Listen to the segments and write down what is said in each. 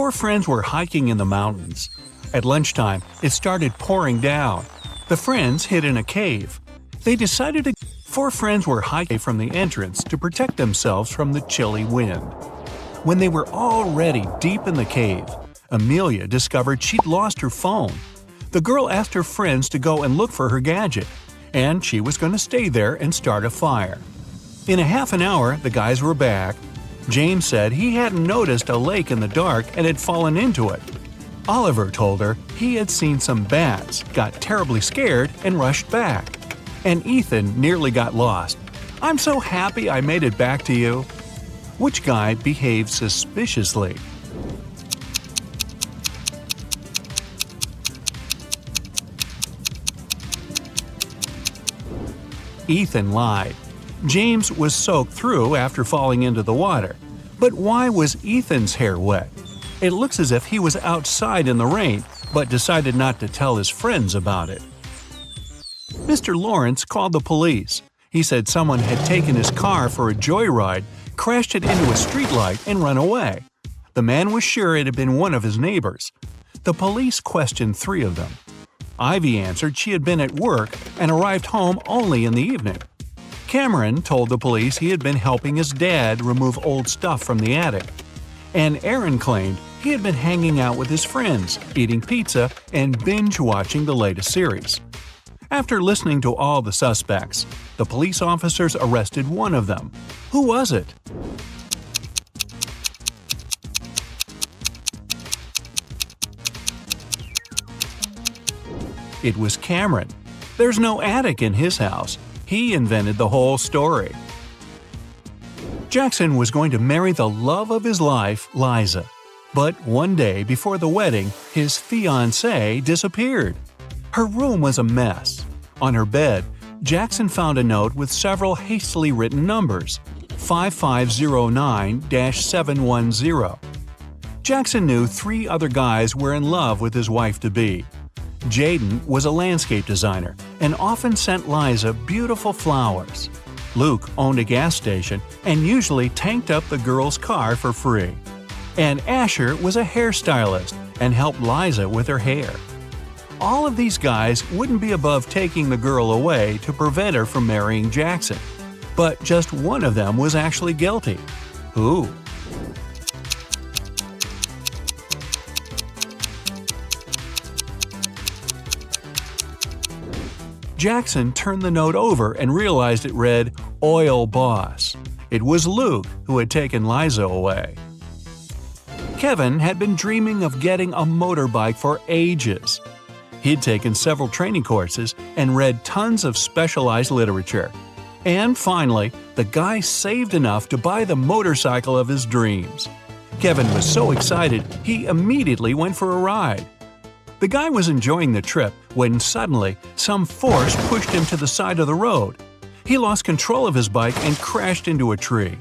Four friends were hiking in the mountains. At lunchtime, it started pouring down. The friends hid in a cave. They decided to. Four friends were hiking from the entrance to protect themselves from the chilly wind. When they were already deep in the cave, Amelia discovered she'd lost her phone. The girl asked her friends to go and look for her gadget, and she was going to stay there and start a fire. In a half an hour, the guys were back. James said he hadn't noticed a lake in the dark and had fallen into it. Oliver told her he had seen some bats, got terribly scared, and rushed back. And Ethan nearly got lost. "I'm so happy I made it back to you." Which guy behaved suspiciously? Ethan lied. James was soaked through after falling into the water. But why was Ethan's hair wet? It looks as if he was outside in the rain, but decided not to tell his friends about it. Mr. Lawrence called the police. He said someone had taken his car for a joyride, crashed it into a streetlight, and run away. The man was sure it had been one of his neighbors. The police questioned 3 of them. Ivy answered she had been at work and arrived home only in the evening. Cameron told the police he had been helping his dad remove old stuff from the attic. And Aaron claimed he had been hanging out with his friends, eating pizza, and binge-watching the latest series. After listening to all the suspects, the police officers arrested one of them. Who was it? It was Cameron. There's no attic in his house. He invented the whole story. Jackson was going to marry the love of his life, Liza. But one day before the wedding, his fiancée disappeared. Her room was a mess. On her bed, Jackson found a note with several hastily written numbers, 5509-710. Jackson knew 3 other guys were in love with his wife-to-be. Jaden was a landscape designer and often sent Liza beautiful flowers. Luke owned a gas station and usually tanked up the girl's car for free. And Asher was a hairstylist and helped Liza with her hair. All of these guys wouldn't be above taking the girl away to prevent her from marrying Jackson. But just one of them was actually guilty. Who? Jackson turned the note over and realized it read, "Oil Boss." It was Luke who had taken Liza away. Kevin had been dreaming of getting a motorbike for ages. He'd taken several training courses and read tons of specialized literature. And finally, the guy saved enough to buy the motorcycle of his dreams. Kevin was so excited, he immediately went for a ride. The guy was enjoying the trip when suddenly some force pushed him to the side of the road. He lost control of his bike and crashed into a tree.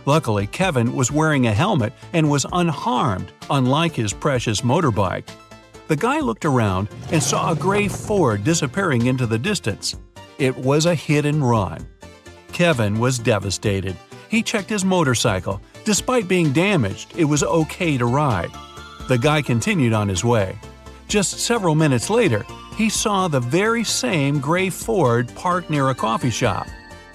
Luckily, Kevin was wearing a helmet and was unharmed, unlike his precious motorbike. The guy looked around and saw a gray Ford disappearing into the distance. It was a hit and run. Kevin was devastated. He checked his motorcycle. Despite being damaged, it was okay to ride. The guy continued on his way. Just several minutes later, he saw the very same gray Ford parked near a coffee shop.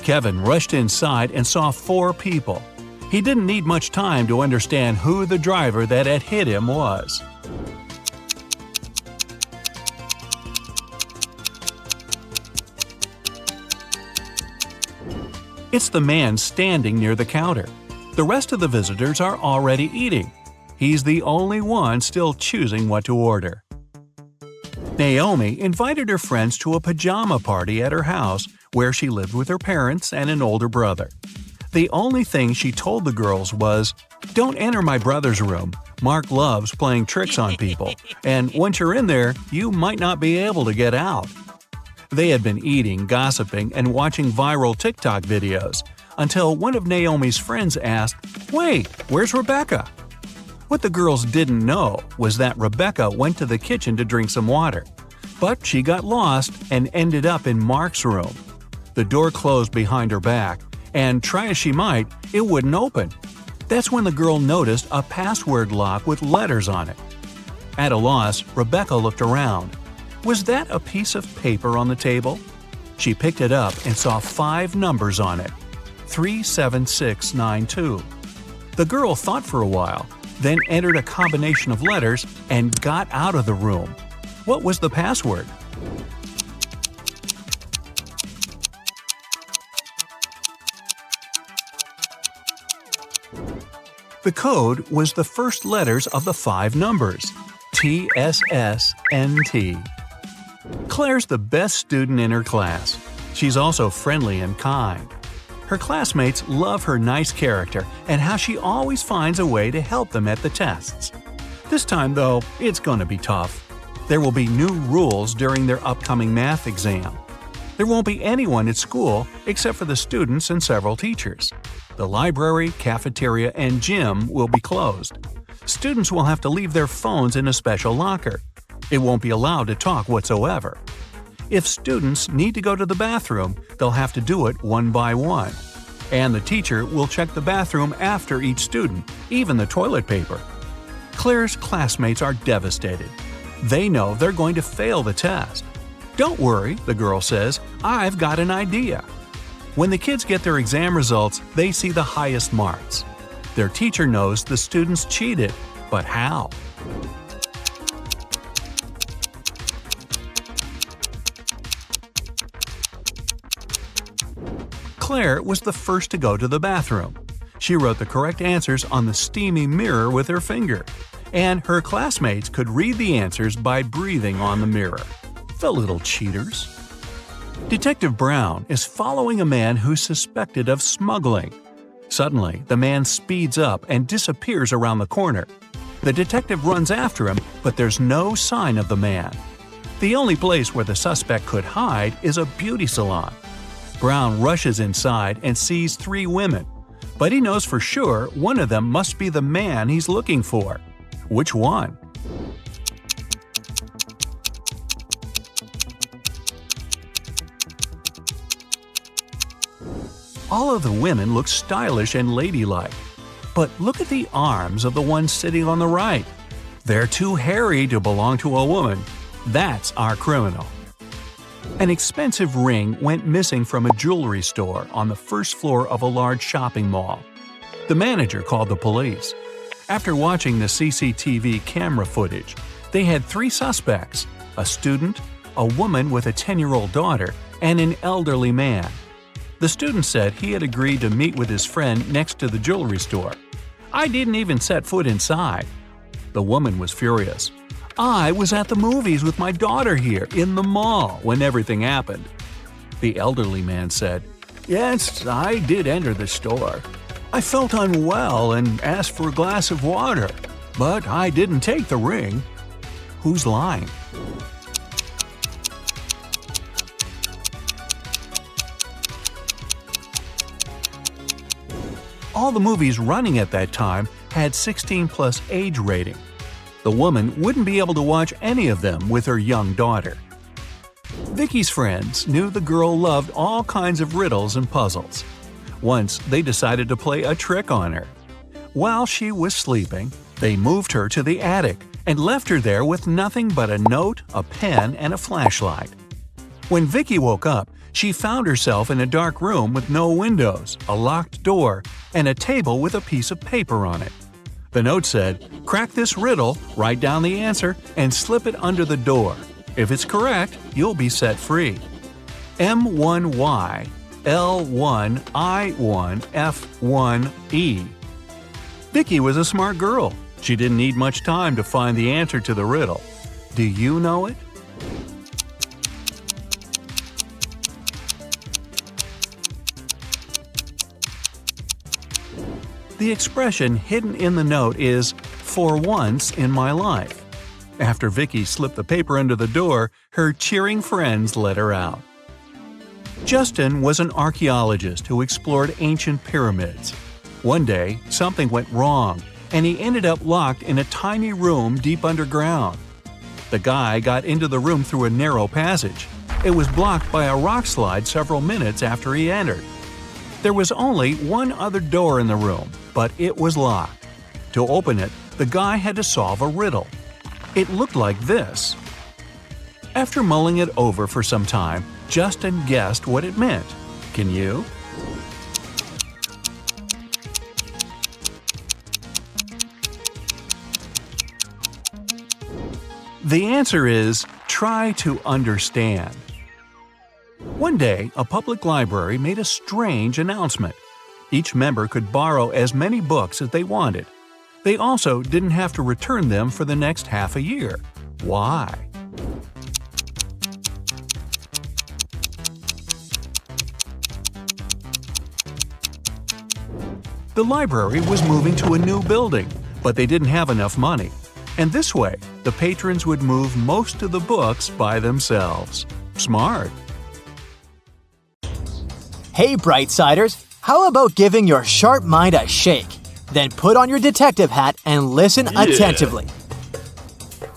Kevin rushed inside and saw 4 people. He didn't need much time to understand who the driver that had hit him was. It's the man standing near the counter. The rest of the visitors are already eating. He's the only one still choosing what to order. Naomi invited her friends to a pajama party at her house where she lived with her parents and an older brother. The only thing she told the girls was, "Don't enter my brother's room. Mark loves playing tricks on people, and once you're in there, you might not be able to get out." They had been eating, gossiping, and watching viral TikTok videos until one of Naomi's friends asked, "Wait, where's Rebecca?" What the girls didn't know was that Rebecca went to the kitchen to drink some water. But she got lost and ended up in Mark's room. The door closed behind her back, and try as she might, it wouldn't open. That's when the girl noticed a password lock with letters on it. At a loss, Rebecca looked around. Was that a piece of paper on the table? She picked it up and saw 5 numbers on it. 37692. The girl thought for a while, then entered a combination of letters and got out of the room. What was the password? The code was the first letters of the 5 numbers, TSSNT. Claire's the best student in her class. She's also friendly and kind. Her classmates love her nice character and how she always finds a way to help them at the tests. This time, though, it's going to be tough. There will be new rules during their upcoming math exam. There won't be anyone at school except for the students and several teachers. The library, cafeteria, and gym will be closed. Students will have to leave their phones in a special locker. It won't be allowed to talk whatsoever. If students need to go to the bathroom, they'll have to do it one by one. And the teacher will check the bathroom after each student, even the toilet paper. Claire's classmates are devastated. They know they're going to fail the test. "Don't worry," the girl says, "I've got an idea." When the kids get their exam results, they see the highest marks. Their teacher knows the students cheated, but how? Claire was the first to go to the bathroom. She wrote the correct answers on the steamy mirror with her finger, and her classmates could read the answers by breathing on the mirror. The little cheaters. Detective Brown is following a man who's suspected of smuggling. Suddenly, the man speeds up and disappears around the corner. The detective runs after him, but there's no sign of the man. The only place where the suspect could hide is a beauty salon. Brown rushes inside and sees 3 women, but he knows for sure one of them must be the man he's looking for. Which one? All of the women look stylish and ladylike. But look at the arms of the one sitting on the right. They're too hairy to belong to a woman. That's our criminal. An expensive ring went missing from a jewelry store on the first floor of a large shopping mall. The manager called the police. After watching the CCTV camera footage, they had 3 suspects: a student, a woman with a 10-year-old daughter, and an elderly man. The student said he had agreed to meet with his friend next to the jewelry store. "I didn't even set foot inside." The woman was furious. "I was at the movies with my daughter here in the mall when everything happened." The elderly man said, "Yes, I did enter the store. I felt unwell and asked for a glass of water, but I didn't take the ring." Who's lying? All the movies running at that time had 16+ age rating. The woman wouldn't be able to watch any of them with her young daughter. Vicky's friends knew the girl loved all kinds of riddles and puzzles. Once, they decided to play a trick on her. While she was sleeping, they moved her to the attic and left her there with nothing but a note, a pen, and a flashlight. When Vicky woke up, she found herself in a dark room with no windows, a locked door, and a table with a piece of paper on it. The note said, "Crack this riddle, write down the answer, and slip it under the door. If it's correct, you'll be set free. M1Y L1I1 F1E." Vicky was a smart girl. She didn't need much time to find the answer to the riddle. Do you know it? The expression hidden in the note is "for once in my life." After Vicky slipped the paper under the door, her cheering friends let her out. Justin was an archaeologist who explored ancient pyramids. One day, something went wrong, and he ended up locked in a tiny room deep underground. The guy got into the room through a narrow passage. It was blocked by a rock slide several minutes after he entered. There was only one other door in the room, but it was locked. To open it, the guy had to solve a riddle. It looked like this. After mulling it over for some time, Justin guessed what it meant. Can you? The answer is try to understand. One day, a public library made a strange announcement. Each member could borrow as many books as they wanted. They also didn't have to return them for the next half a year. Why? The library was moving to a new building, but they didn't have enough money. And this way, the patrons would move most of the books by themselves. Smart. Hey, Brightsiders! How about giving your sharp mind a shake? Then put on your detective hat and listen attentively.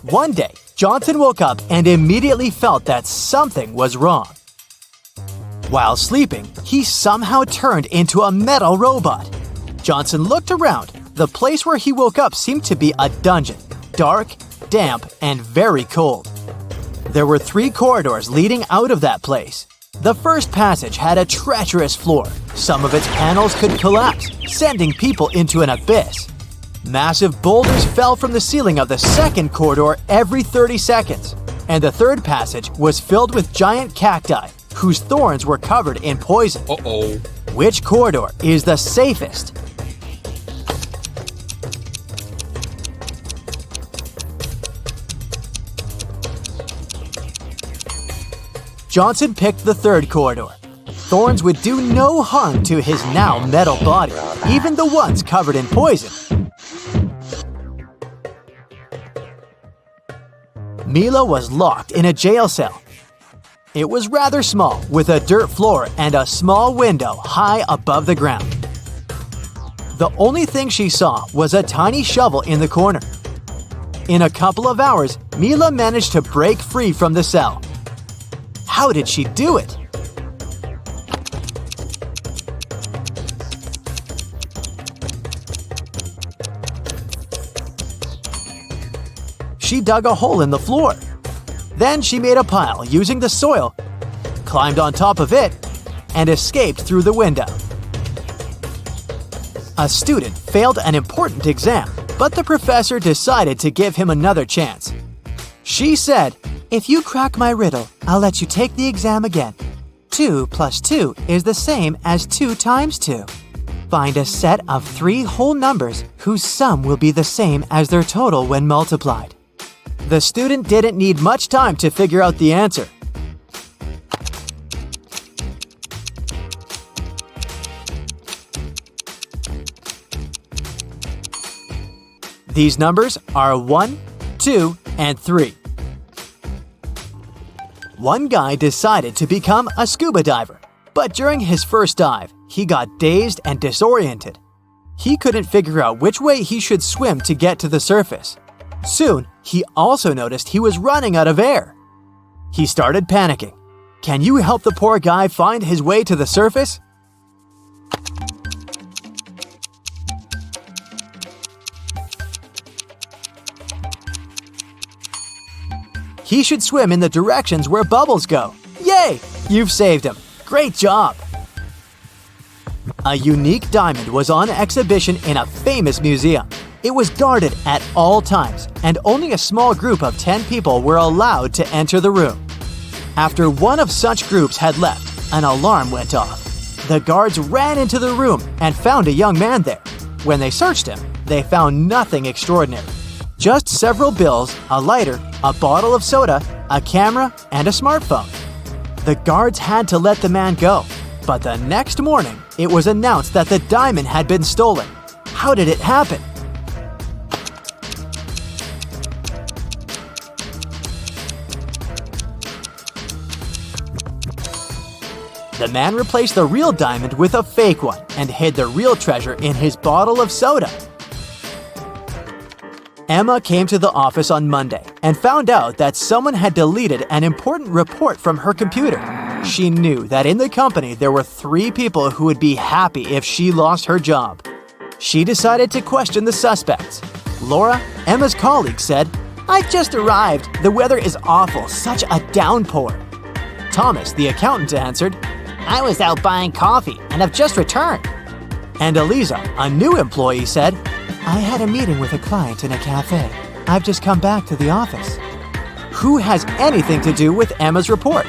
One day, Johnson woke up and immediately felt that something was wrong. While sleeping, he somehow turned into a metal robot. Johnson looked around. The place where he woke up seemed to be a dungeon. Dark, damp, and very cold. There were 3 corridors leading out of that place. The first passage had a treacherous floor. Some of its panels could collapse, sending people into an abyss. Massive boulders fell from the ceiling of the second corridor every 30 seconds. And the third passage was filled with giant cacti, whose thorns were covered in poison. Which corridor is the safest? Johnson picked the third corridor. Thorns would do no harm to his now metal body, even the ones covered in poison. Mila was locked in a jail cell. It was rather small, with a dirt floor and a small window high above the ground. The only thing she saw was a tiny shovel in the corner. In a couple of hours, Mila managed to break free from the cell. How did she do it? She dug a hole in the floor. Then she made a pile using the soil, climbed on top of it, and escaped through the window. A student failed an important exam, but the professor decided to give him another chance. She said, "If you crack my riddle, I'll let you take the exam again. 2 plus 2 is the same as 2 times 2. Find a set of 3 whole numbers whose sum will be the same as their total when multiplied." The student didn't need much time to figure out the answer. These numbers are 1, 2, and 3. One guy decided to become a scuba diver, but during his first dive, he got dazed and disoriented. He couldn't figure out which way he should swim to get to the surface. Soon, he also noticed he was running out of air. He started panicking. Can you help the poor guy find his way to the surface? He should swim in the directions where bubbles go. Yay! You've saved him. Great job! A unique diamond was on exhibition in a famous museum. It was guarded at all times, and only a small group of 10 people were allowed to enter the room. After one of such groups had left, an alarm went off. The guards ran into the room and found a young man there. When they searched him, they found nothing extraordinary. Just several bills, a lighter, a bottle of soda, a camera, and a smartphone. The guards had to let the man go, but the next morning, it was announced that the diamond had been stolen. How did it happen? The man replaced the real diamond with a fake one and hid the real treasure in his bottle of soda. Emma came to the office on Monday and found out that someone had deleted an important report from her computer. She knew that in the company there were 3 people who would be happy if she lost her job. She decided to question the suspects. Laura, Emma's colleague, said, "I just arrived. The weather is awful, such a downpour." Thomas, the accountant, answered, "I was out buying coffee and have just returned." And Eliza, a new employee, said, "I had a meeting with a client in a cafe. I've just come back to the office." Who has anything to do with Emma's report?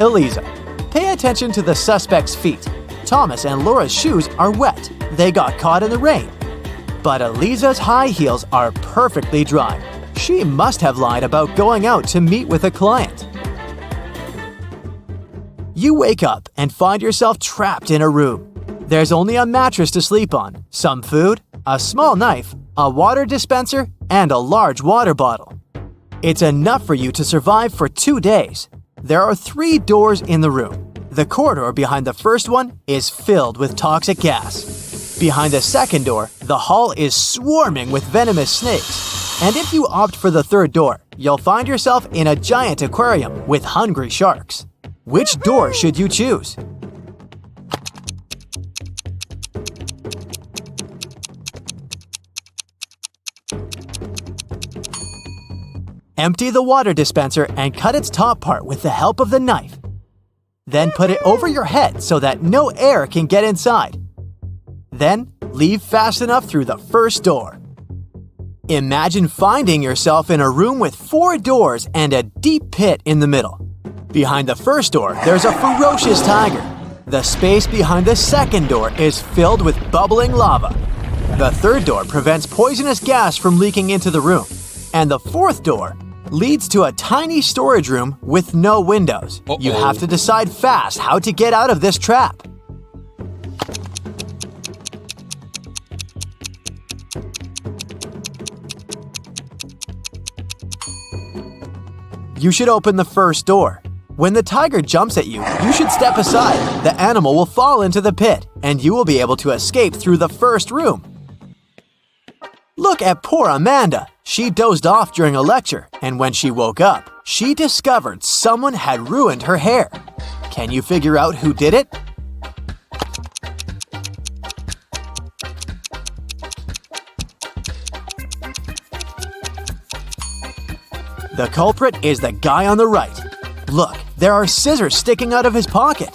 Eliza. Pay attention to the suspect's feet. Thomas and Laura's shoes are wet. They got caught in the rain. But Eliza's high heels are perfectly dry. She must have lied about going out to meet with a client. You wake up and find yourself trapped in a room. There's only a mattress to sleep on, some food, a small knife, a water dispenser, and a large water bottle. It's enough for you to survive for 2 days. There are 3 doors in the room. The corridor behind the first one is filled with toxic gas. Behind the second door, the hall is swarming with venomous snakes. And if you opt for the third door, you'll find yourself in a giant aquarium with hungry sharks. Which door should you choose? Empty the water dispenser and cut its top part with the help of the knife. Then put it over your head so that no air can get inside. Then leave fast enough through the first door. Imagine finding yourself in a room with 4 doors and a deep pit in the middle. Behind the first door, there's a ferocious tiger. The space behind the second door is filled with bubbling lava. The third door prevents poisonous gas from leaking into the room. And the fourth door leads to a tiny storage room with no windows. You have to decide fast how to get out of this trap. You should open the first door. When the tiger jumps at you, you should step aside. The animal will fall into the pit, and you will be able to escape through the first room. Look at poor Amanda. She dozed off during a lecture, and when she woke up, she discovered someone had ruined her hair. Can you figure out who did it? The culprit is the guy on the right. Look, there are scissors sticking out of his pocket.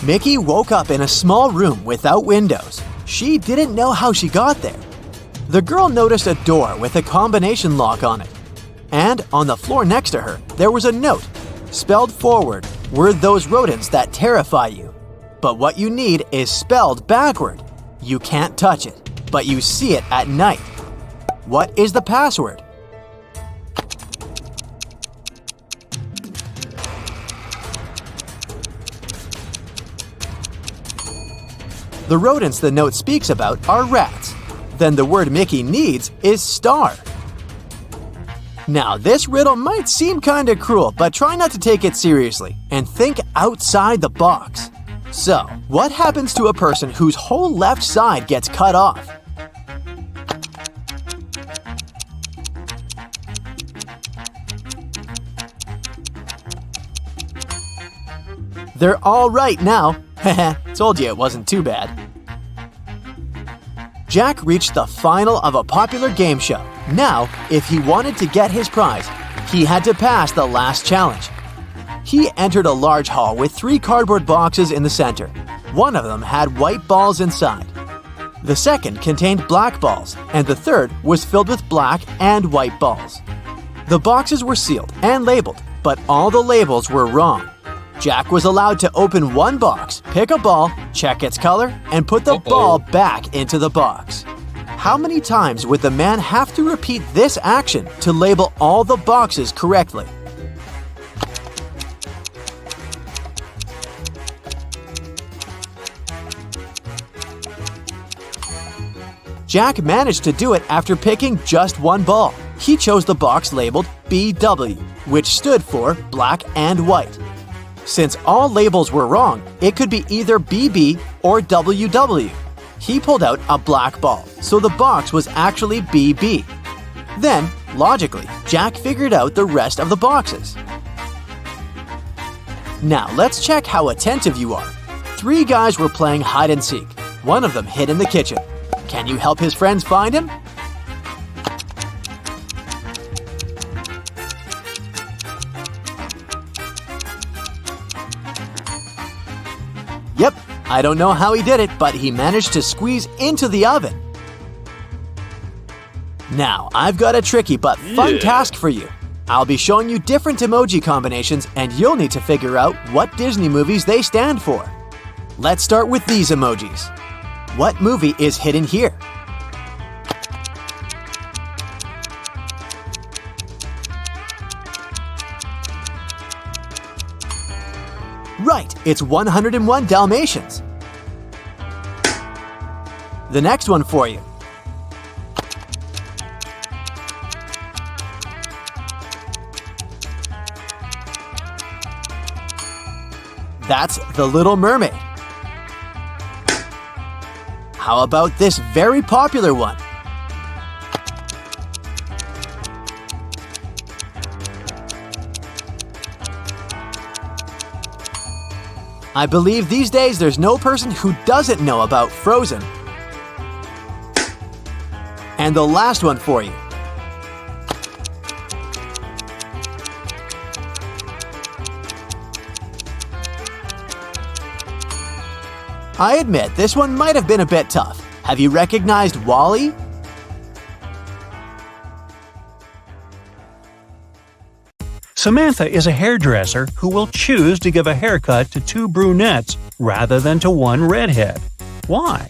Mickey woke up in a small room without windows. She didn't know how she got there. The girl noticed a door with a combination lock on it. And on the floor next to her, there was a note. Spelled forward were those rodents that terrify you. But what you need is spelled backward. You can't touch it, but you see it at night. What is the password? The rodents the note speaks about are rats. Then the word Mickey needs is star. Now, this riddle might seem kinda cruel, but try not to take it seriously and think outside the box. So, what happens to a person whose whole left side gets cut off? They're all right now. Heh, told you it wasn't too bad. Jack reached the final of a popular game show. Now, if he wanted to get his prize, he had to pass the last challenge. He entered a large hall with 3 cardboard boxes in the center. One of them had white balls inside. The second contained black balls, and the third was filled with black and white balls. The boxes were sealed and labeled, but all the labels were wrong. Jack was allowed to open one box, pick a ball, check its color, and put the ball back into the box. How many times would the man have to repeat this action to label all the boxes correctly? Jack managed to do it after picking just one ball. He chose the box labeled BW, which stood for black and white. Since all labels were wrong, it could be either BB or WW. He pulled out a black ball, so the box was actually BB. Then, Logically, Jack figured out the rest of the boxes. Now let's check how attentive you are. 3 guys were playing hide and seek. One of them hid in the kitchen. Can you help his friends find him? Yep, I don't know how he did it, but he managed to squeeze into the oven. Now, I've got a tricky but fun task for you. I'll be showing you different emoji combinations and you'll need to figure out what Disney movies they stand for. Let's start with these emojis. What movie is hidden here? Right, it's 101 Dalmatians. The next one for you. That's The Little Mermaid. How about this very popular one? I believe these days there's no person who doesn't know about Frozen. And the last one for you. I admit, this one might have been a bit tough. Have you recognized Wall-E? Samantha is a hairdresser who will choose to give a haircut to 2 brunettes rather than to 1 redhead. Why?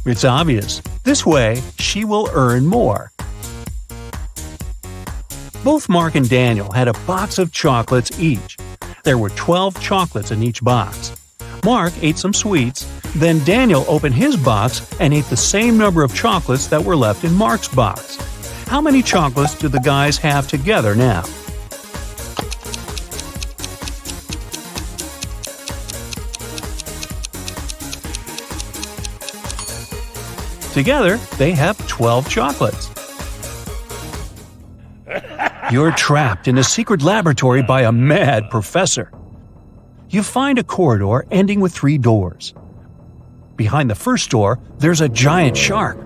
It's obvious. This way, she will earn more. Both Mark and Daniel had a box of chocolates each. There were 12 chocolates in each box. Mark ate some sweets, then Daniel opened his box and ate the same number of chocolates that were left in Mark's box. How many chocolates do the guys have together now? Together, they have 12 chocolates. You're trapped in a secret laboratory by a mad professor. You find a corridor ending with 3 doors. Behind the first door, there's a giant shark.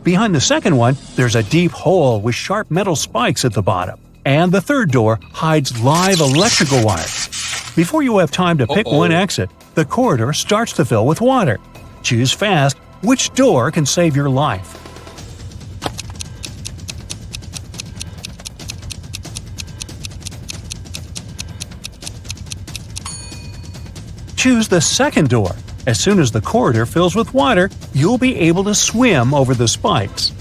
Behind the second one, there's a deep hole with sharp metal spikes at the bottom. And the third door hides live electrical wires. Before you have time to pick one exit, the corridor starts to fill with water. Choose fast which door can save your life. Choose the second door. As soon as the corridor fills with water, you'll be able to swim over the spikes.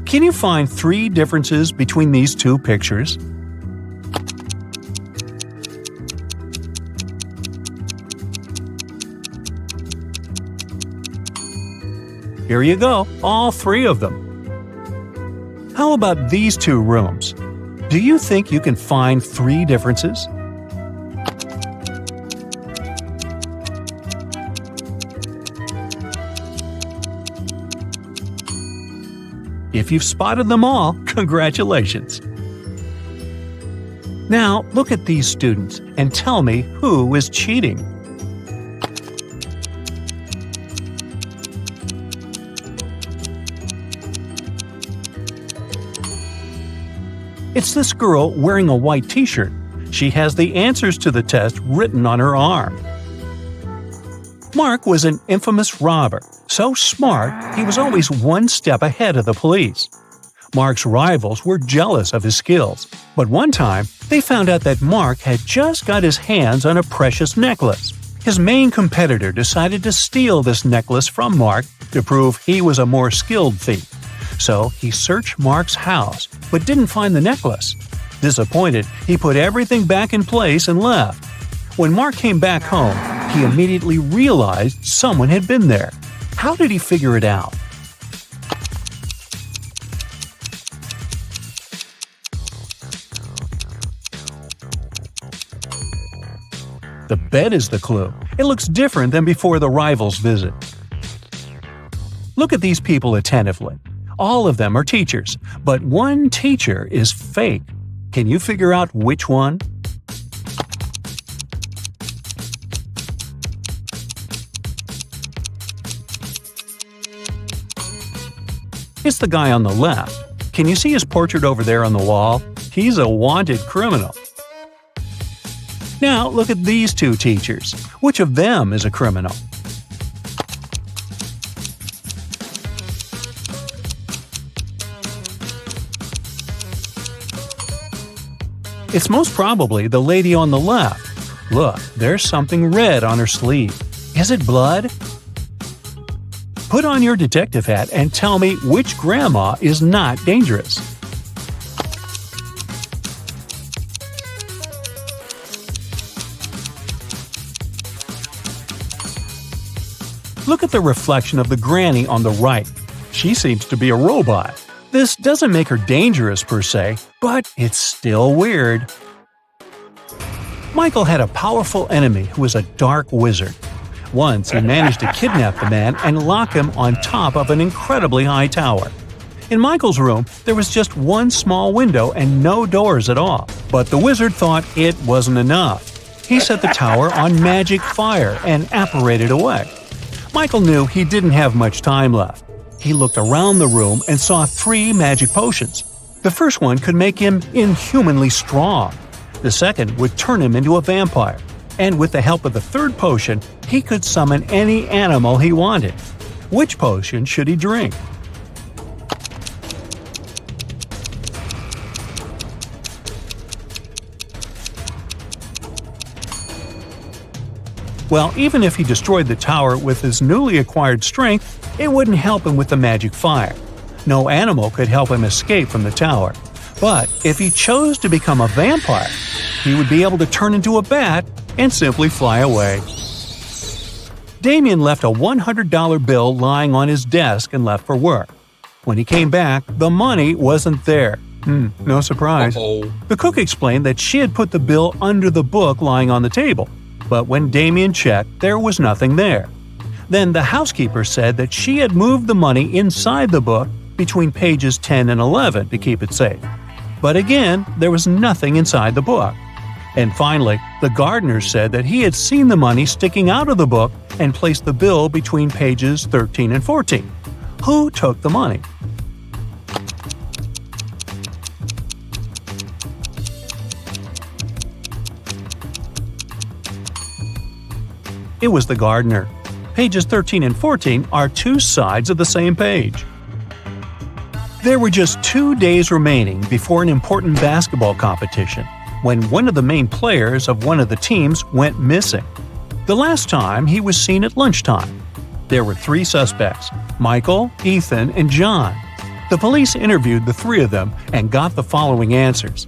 Can you find 3 differences between these 2 pictures? Here you go, all 3 of them. How about these 2 rooms? Do you think you can find 3 differences? If you've spotted them all, congratulations! Now, look at these students and tell me who is cheating. It's this girl wearing a white t-shirt. She has the answers to the test written on her arm. Mark was an infamous robber. So smart, he was always 1 step ahead of the police. Mark's rivals were jealous of his skills, but one time they found out that Mark had just got his hands on a precious necklace. His main competitor decided to steal this necklace from Mark to prove he was a more skilled thief. So he searched Mark's house, but didn't find the necklace. Disappointed, he put everything back in place and left. When Mark came back home, he immediately realized someone had been there. How did he figure it out? The bed is the clue. It looks different than before the rival's visit. Look at these people attentively. All of them are teachers, but one teacher is fake. Can you figure out which one? It's the guy on the left. Can you see his portrait over there on the wall? He's a wanted criminal. Now look at these two teachers. Which of them is a criminal? It's most probably the lady on the left. Look, there's something red on her sleeve. Is it blood? Put on your detective hat and tell me which grandma is not dangerous. Look at the reflection of the granny on the right. She seems to be a robot. This doesn't make her dangerous per se, but it's still weird. Michael had a powerful enemy who was a dark wizard. Once he managed to kidnap the man and lock him on top of an incredibly high tower. In Michael's room, there was just one small window and no doors at all. But the wizard thought it wasn't enough. He set the tower on magic fire and apparated away. Michael knew he didn't have much time left. He looked around the room and saw 3 magic potions. The first one could make him inhumanly strong. The second would turn him into a vampire. And with the help of the third potion, he could summon any animal he wanted. Which potion should he drink? Well, even if he destroyed the tower with his newly acquired strength, it wouldn't help him with the magic fire. No animal could help him escape from the tower. But if he chose to become a vampire, he would be able to turn into a bat and simply fly away. Damien left a $100 bill lying on his desk and left for work. When he came back, the money wasn't there. No surprise. The cook explained that she had put the bill under the book lying on the table. But when Damien checked, there was nothing there. Then the housekeeper said that she had moved the money inside the book between pages 10 and 11 to keep it safe. But again, there was nothing inside the book. And finally, the gardener said that he had seen the money sticking out of the book and placed the bill between pages 13 and 14. Who took the money? It was the gardener. Pages 13 and 14 are 2 sides of the same page. There were just 2 days remaining before an important basketball competition, when one of the main players of one of the teams went missing. The last time he was seen at lunchtime. There were 3 suspects: Michael, Ethan, and John. The police interviewed the 3 of them and got the following answers.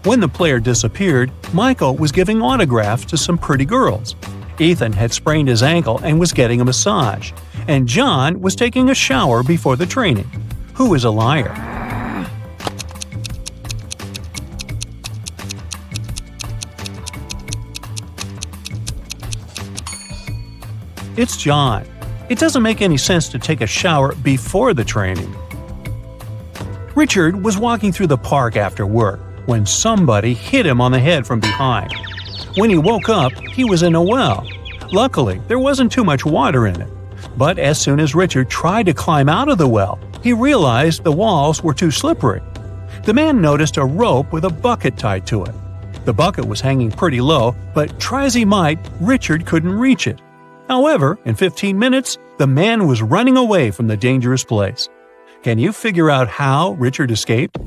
When the player disappeared, Michael was giving autographs to some pretty girls. Ethan had sprained his ankle and was getting a massage. And John was taking a shower before the training. Who is a liar? It's John. It doesn't make any sense to take a shower before the training. Richard was walking through the park after work when somebody hit him on the head from behind. When he woke up, he was in a well. Luckily, there wasn't too much water in it. But as soon as Richard tried to climb out of the well, he realized the walls were too slippery. The man noticed a rope with a bucket tied to it. The bucket was hanging pretty low, but try as he might, Richard couldn't reach it. However, in 15 minutes, the man was running away from the dangerous place. Can you figure out how Richard escaped?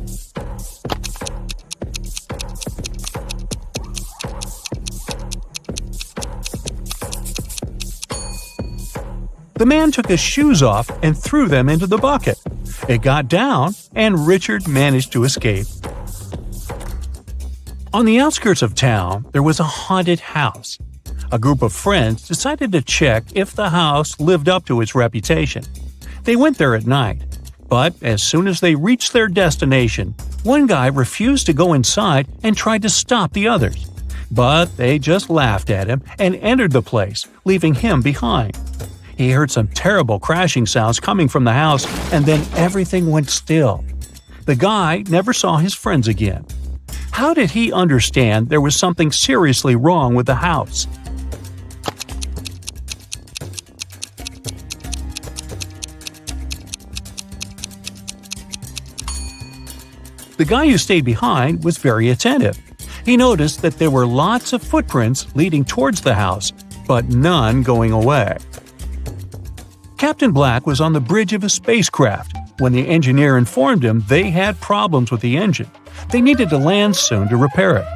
The man took his shoes off and threw them into the bucket. It got down, and Richard managed to escape. On the outskirts of town, there was a haunted house. A group of friends decided to check if the house lived up to its reputation. They went there at night, but as soon as they reached their destination, one guy refused to go inside and tried to stop the others. But they just laughed at him and entered the place, leaving him behind. He heard some terrible crashing sounds coming from the house, and then everything went still. The guy never saw his friends again. How did he understand there was something seriously wrong with the house? The guy who stayed behind was very attentive. He noticed that there were lots of footprints leading towards the house, but none going away. Captain Black was on the bridge of a spacecraft when the engineer informed him they had problems with the engine. They needed to land soon to repair it.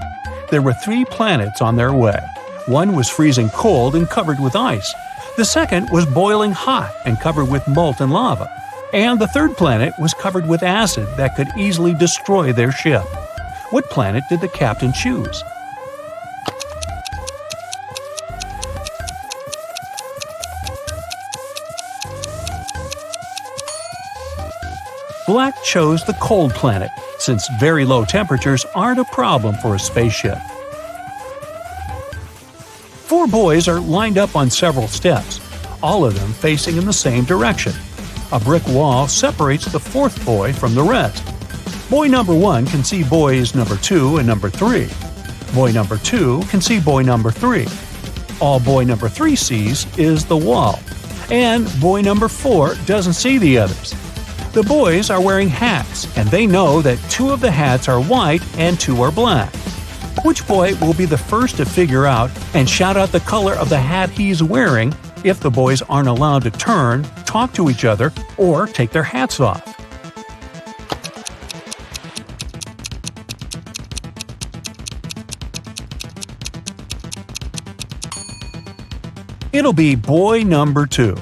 There were 3 planets on their way. One was freezing cold and covered with ice. The second was boiling hot and covered with molten lava. And the third planet was covered with acid that could easily destroy their ship. What planet did the captain choose? Black chose the cold planet, since very low temperatures aren't a problem for a spaceship. 4 boys are lined up on several steps, all of them facing in the same direction. A brick wall separates the 4th boy from the rest. Boy number 1 can see boys number 2 and number 3. Boy number 2 can see boy number 3. All boy number 3 sees is the wall. And boy number 4 doesn't see the others. The boys are wearing hats, and they know that 2 of the hats are white and 2 are black. Which boy will be the first to figure out and shout out the color of the hat he's wearing if the boys aren't allowed to turn, talk to each other, or take their hats off? It'll be boy number 2.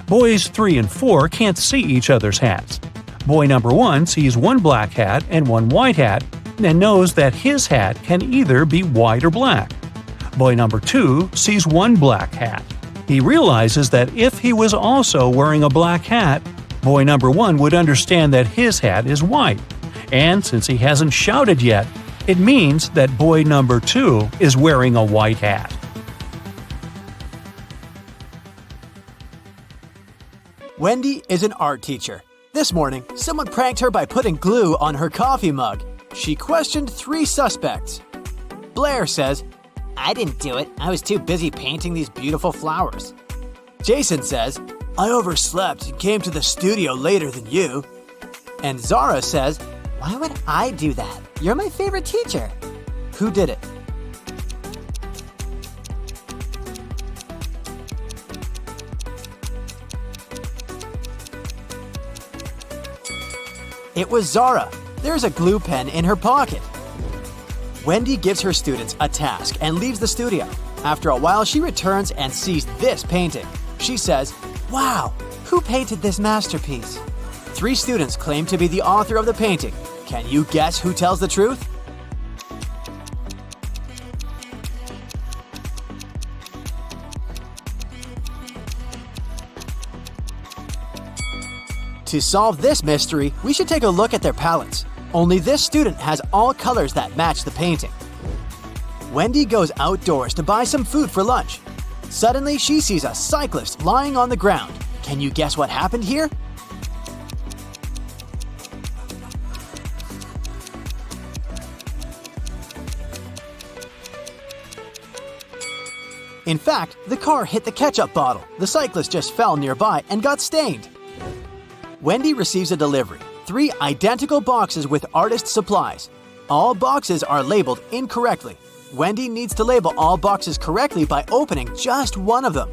Boys 3 and 4 can't see each other's hats. Boy number 1 sees 1 black hat and 1 white hat and knows that his hat can either be white or black. Boy number 2 sees 1 black hat. He realizes that if he was also wearing a black hat, boy number 1 would understand that his hat is white. And since he hasn't shouted yet, it means that boy number 2 is wearing a white hat. Wendy is an art teacher. This morning, someone pranked her by putting glue on her coffee mug. She questioned 3 suspects. Blair says, I didn't do it. I was too busy painting these beautiful flowers. Jason says, I overslept and came to the studio later than you. And Zara says, Why would I do that? You're my favorite teacher. who did it? It was Zara. There's a glue pen in her pocket. Wendy gives her students a task and leaves the studio. After a while, she returns and sees this painting. She says, Wow, who painted this masterpiece? 3 students claim to be the author of the painting. Can you guess who tells the truth? To solve this mystery, we should take a look at their palettes. Only this student has all colors that match the painting. Wendy goes outdoors to buy some food for lunch. Suddenly, she sees a cyclist lying on the ground. Can you guess what happened here? In fact, the car hit the ketchup bottle. The cyclist just fell nearby and got stained. Wendy receives a delivery. 3 identical boxes with artist supplies. All boxes are labeled incorrectly. Wendy needs to label all boxes correctly by opening just one of them.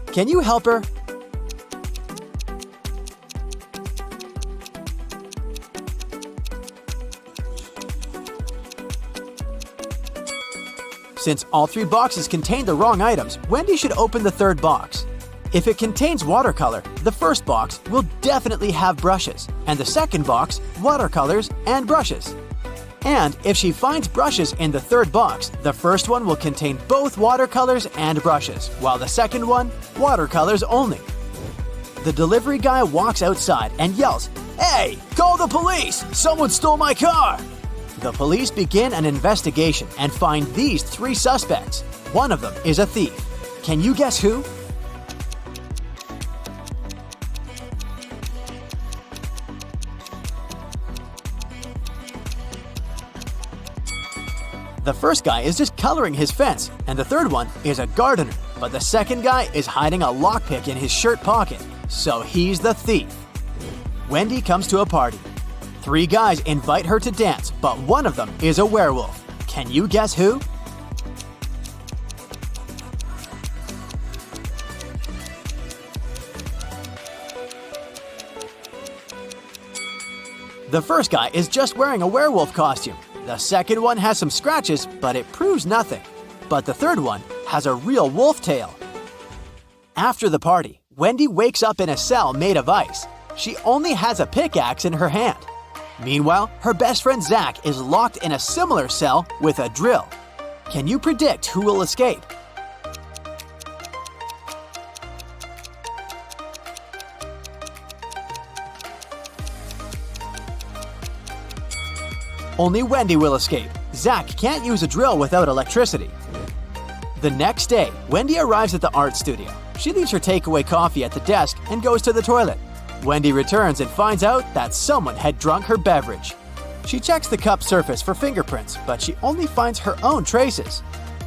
Can you help her? Since all 3 boxes contain the wrong items, Wendy should open the 3rd box. If it contains watercolor, the first box will definitely have brushes, and the second box, watercolors and brushes. And if she finds brushes in the 3rd box, the first one will contain both watercolors and brushes, while the second one, watercolors only. The delivery guy walks outside and yells, Hey, call the police! Someone stole my car! The police begin an investigation and find these 3 suspects. One of them is a thief. Can you guess who? The first guy is just coloring his fence, and the third one is a gardener. But the second guy is hiding a lockpick in his shirt pocket, so he's the thief. Wendy comes to a party. 3 guys invite her to dance, but one of them is a werewolf. Can you guess who? The first guy is just wearing a werewolf costume. The second one has some scratches, but it proves nothing. But the third one has a real wolf tail. After the party, Wendy wakes up in a cell made of ice. She only has a pickaxe in her hand. Meanwhile, her best friend Zach is locked in a similar cell with a drill. Can you predict who will escape? Only Wendy will escape. Zach can't use a drill without electricity. The next day, Wendy arrives at the art studio. She leaves her takeaway coffee at the desk and goes to the toilet. Wendy returns and finds out that someone had drunk her beverage. She checks the cup's surface for fingerprints, but she only finds her own traces.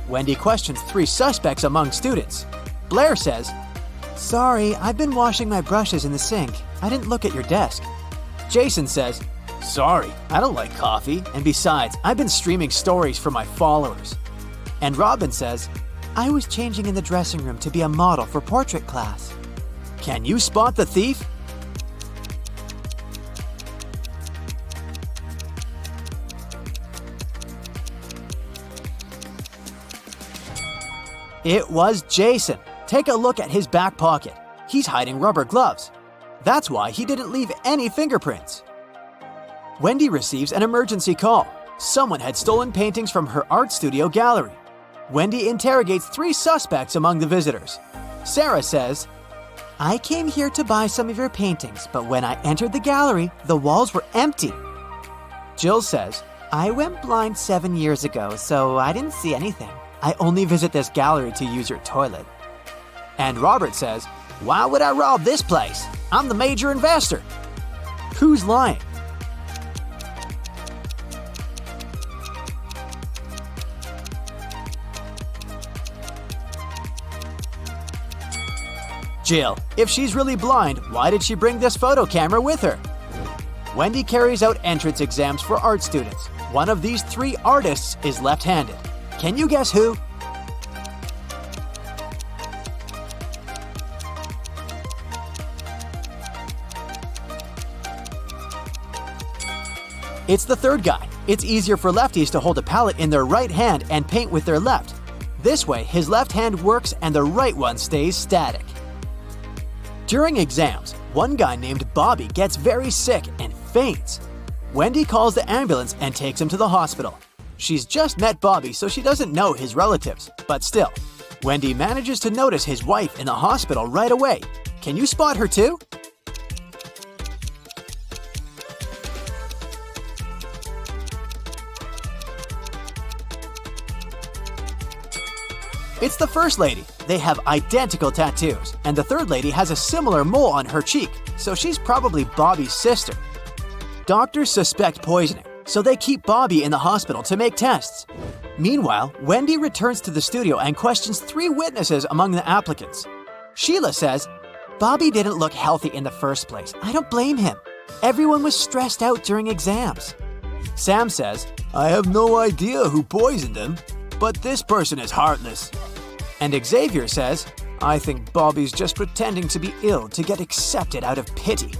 Wendy questions 3 suspects among students. Blair says, "Sorry, I've been washing my brushes in the sink. I didn't look at your desk." Jason says, "Sorry, I don't like coffee, and besides, I've been streaming stories for my followers." And Robin says, "I was changing in the dressing room to be a model for portrait class." Can you spot the thief? It was Jason. Take a look at his back pocket. He's hiding rubber gloves. That's why he didn't leave any fingerprints. Wendy receives an emergency call. Someone had stolen paintings from her art studio gallery. Wendy interrogates 3 suspects among the visitors. Sarah says, "I came here to buy some of your paintings, but when I entered the gallery, the walls were empty." Jill says, "I went blind 7 years ago, so I didn't see anything. I only visit this gallery to use your toilet." And Robert says, "Why would I rob this place? I'm the major investor." Who's lying? Jill. If she's really blind, why did she bring this photo camera with her? Wendy carries out entrance exams for art students. One of these 3 artists is left-handed. Can you guess who? It's the third guy. It's easier for lefties to hold a palette in their right hand and paint with their left. This way, his left hand works and the right one stays static. During exams, one guy named Bobby gets very sick and faints. Wendy calls the ambulance and takes him to the hospital. She's just met Bobby, so she doesn't know his relatives, but still, Wendy manages to notice his wife in the hospital right away. Can you spot her too? It's the first lady. They have identical tattoos, and the third lady has a similar mole on her cheek, so she's probably Bobby's sister. Doctors suspect poisoning, so they keep Bobby in the hospital to make tests. Meanwhile, Wendy returns to the studio and questions 3 witnesses among the applicants. Sheila says, "Bobby didn't look healthy in the first place. I don't blame him. Everyone was stressed out during exams." Sam says, "I have no idea who poisoned him, but this person is heartless." And Xavier says, "I think Bobby's just pretending to be ill to get accepted out of pity."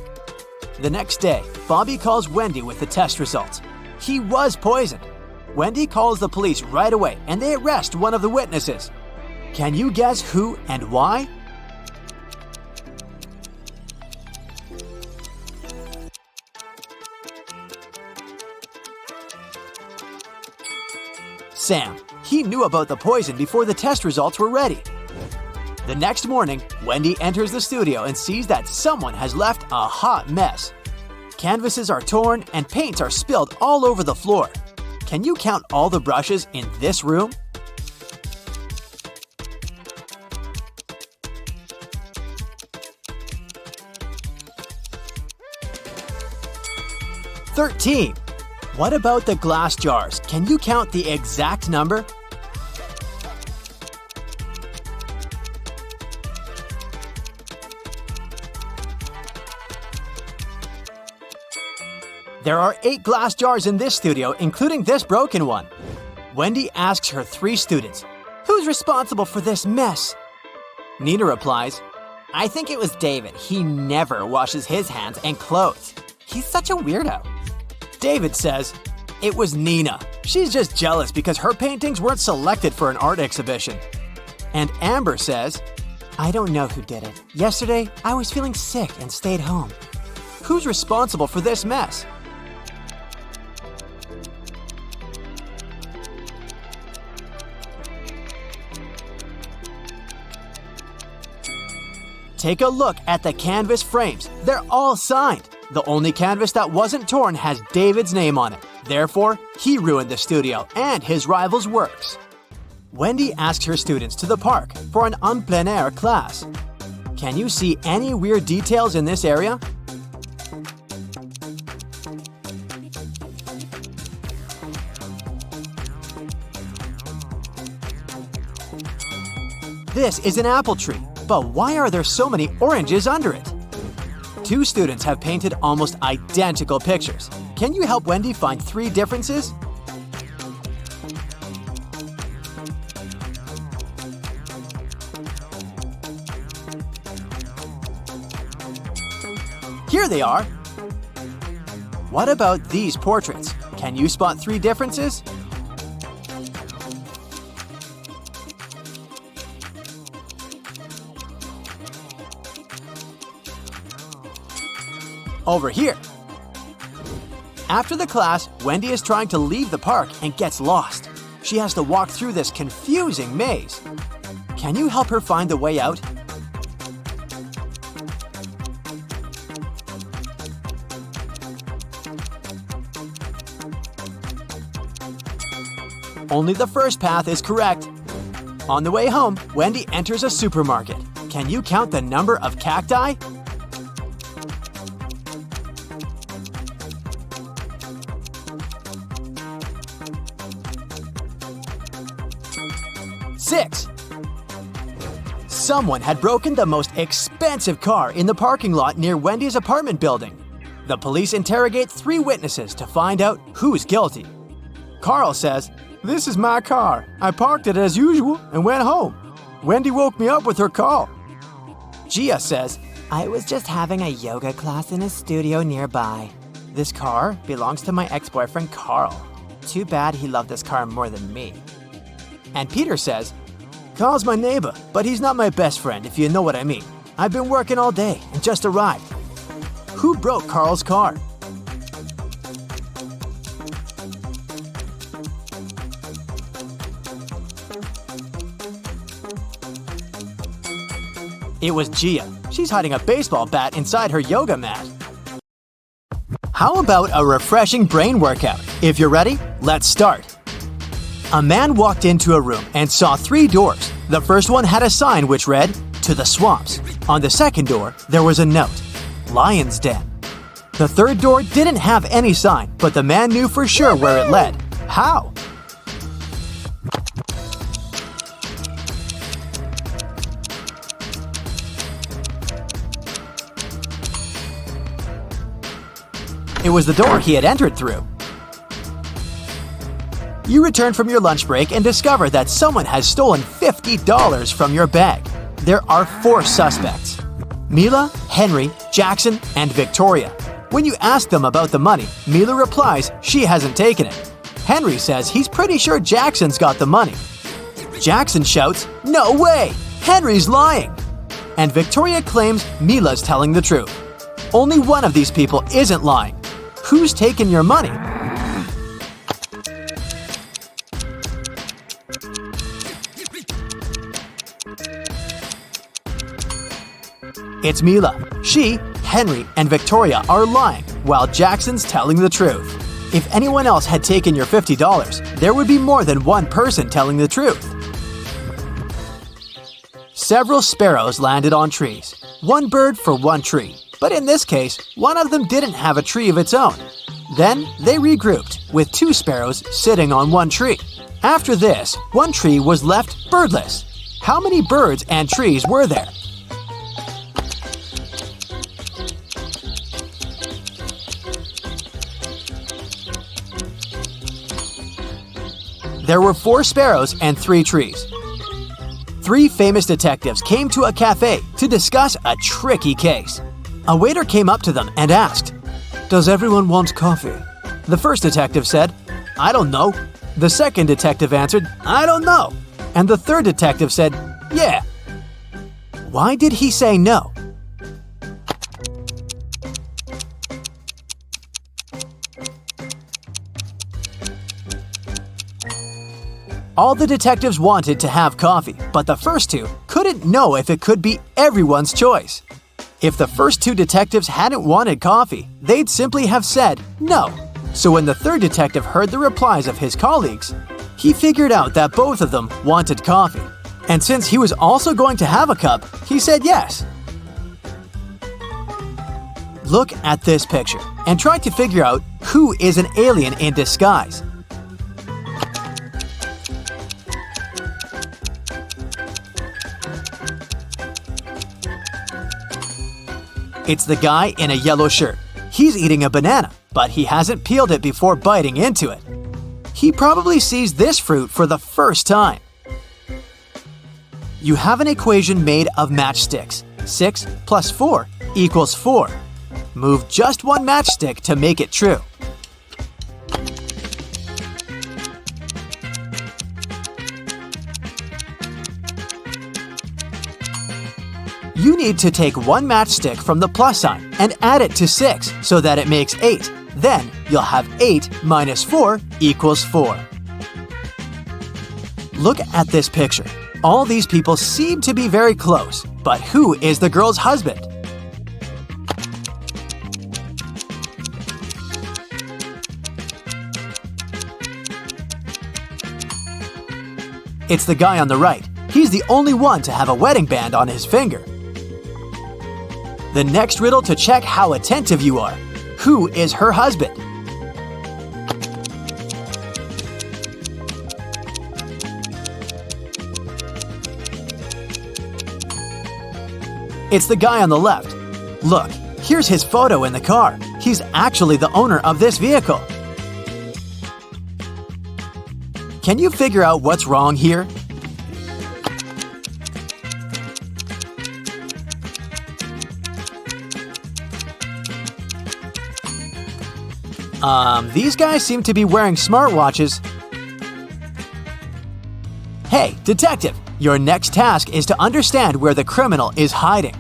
The next day, Bobby calls Wendy with the test results. He was poisoned. Wendy calls the police right away and they arrest one of the witnesses. Can you guess who and why? Sam. He knew about the poison before the test results were ready. The next morning, Wendy enters the studio and sees that someone has left a hot mess. Canvases are torn and paints are spilled all over the floor. Can you count all the brushes in this room? "13. What about the glass jars? Can you count the exact number? There are 8 glass jars in this studio, including this broken one. Wendy asks her 3 students, "Who's responsible for this mess?" Nina replies, I think it was David. He never washes his hands and clothes. He's such a weirdo. David says, "It was Nina. She's just jealous because her paintings weren't selected for an art exhibition." And Amber says, I don't know who did it. Yesterday, I was feeling sick and stayed home. "Who's responsible for this mess?" Take a look at the canvas frames. They're all signed. The only canvas that wasn't torn has David's name on it. Therefore, he ruined the studio and his rival's works. Wendy asks her students to the park for an en plein air class. Can you see any weird details in this area? This is an apple tree, but why are there so many oranges under it? 2 students have painted almost identical pictures. Can you help Wendy find 3 differences? Here they are! What about these portraits? Can you spot 3 differences? Over here. After the class, Wendy is trying to leave the park and gets lost. She has to walk through this confusing maze. Can you help her find the way out? Only the first path is correct. On the way home, Wendy enters a supermarket. Can you count the number of cacti? Six. Someone had broken the most expensive car in the parking lot near Wendy's apartment building. The police interrogate 3 witnesses to find out who's guilty. Carl says, "This is my car. I parked it as usual and went home. Wendy woke me up with her call." Gia says, I was just having a yoga class in a studio nearby. This car belongs to my ex-boyfriend Carl. Too bad he loved this car more than me. And Peter says, "Carl's my neighbor, but he's not my best friend, if you know what I mean. I've been working all day and just arrived." Who broke Carl's car? It was Gia. She's hiding a baseball bat inside her yoga mat. How about a refreshing brain workout? If you're ready, let's start. A man walked into a room and saw 3 doors. The first one had a sign which read, "To the swamps." On the second door, there was a note, "Lion's Den." The third door didn't have any sign, but the man knew for sure where it led. How? It was the door he had entered through. You return from your lunch break and discover that someone has stolen $50 from your bag. There are 4 suspects: Mila, Henry, Jackson, and Victoria. When you ask them about the money, Mila replies she hasn't taken it. Henry says he's pretty sure Jackson's got the money. Jackson shouts, "No way! Henry's lying!" And Victoria claims Mila's telling the truth. Only one of these people isn't lying. Who's taken your money? It's Mila. She, Henry, and Victoria are lying, while Jackson's telling the truth. If anyone else had taken your $50, there would be more than one person telling the truth. Several sparrows landed on trees. One bird for one tree. But in this case, one of them didn't have a tree of its own. Then they regrouped, with 2 sparrows sitting on one tree. After this, one tree was left birdless. How many birds and trees were there? There were 4 sparrows and 3 trees. 3 famous detectives came to a cafe to discuss a tricky case. A waiter came up to them and asked, "Does everyone want coffee?" The first detective said, "I don't know." The second detective answered, "I don't know." And the third detective said, "Yeah." Why did he say no? All the detectives wanted to have coffee, but the first 2 couldn't know if it could be everyone's choice. If the first 2 detectives hadn't wanted coffee, they'd simply have said no. So when the third detective heard the replies of his colleagues, he figured out that both of them wanted coffee. And since he was also going to have a cup, he said yes. Look at this picture and try to figure out who is an alien in disguise. It's the guy in a yellow shirt. He's eating a banana, but he hasn't peeled it before biting into it. He probably sees this fruit for the first time. You have an equation made of matchsticks. 6 plus 4 equals 4. Move just one matchstick to make it true. You need to take one matchstick from the plus sign and add it to 6 so that it makes 8. Then you'll have 8 minus 4 equals 4. Look at this picture. All these people seem to be very close, but who is the girl's husband? It's the guy on the right. He's the only one to have a wedding band on his finger. The next riddle to check how attentive you are. Who is her husband? It's the guy on the left. Look, here's his photo in the car. He's actually the owner of this vehicle. Can you figure out what's wrong here? These guys seem to be wearing smartwatches. Hey, detective, your next task is to understand where the criminal is hiding.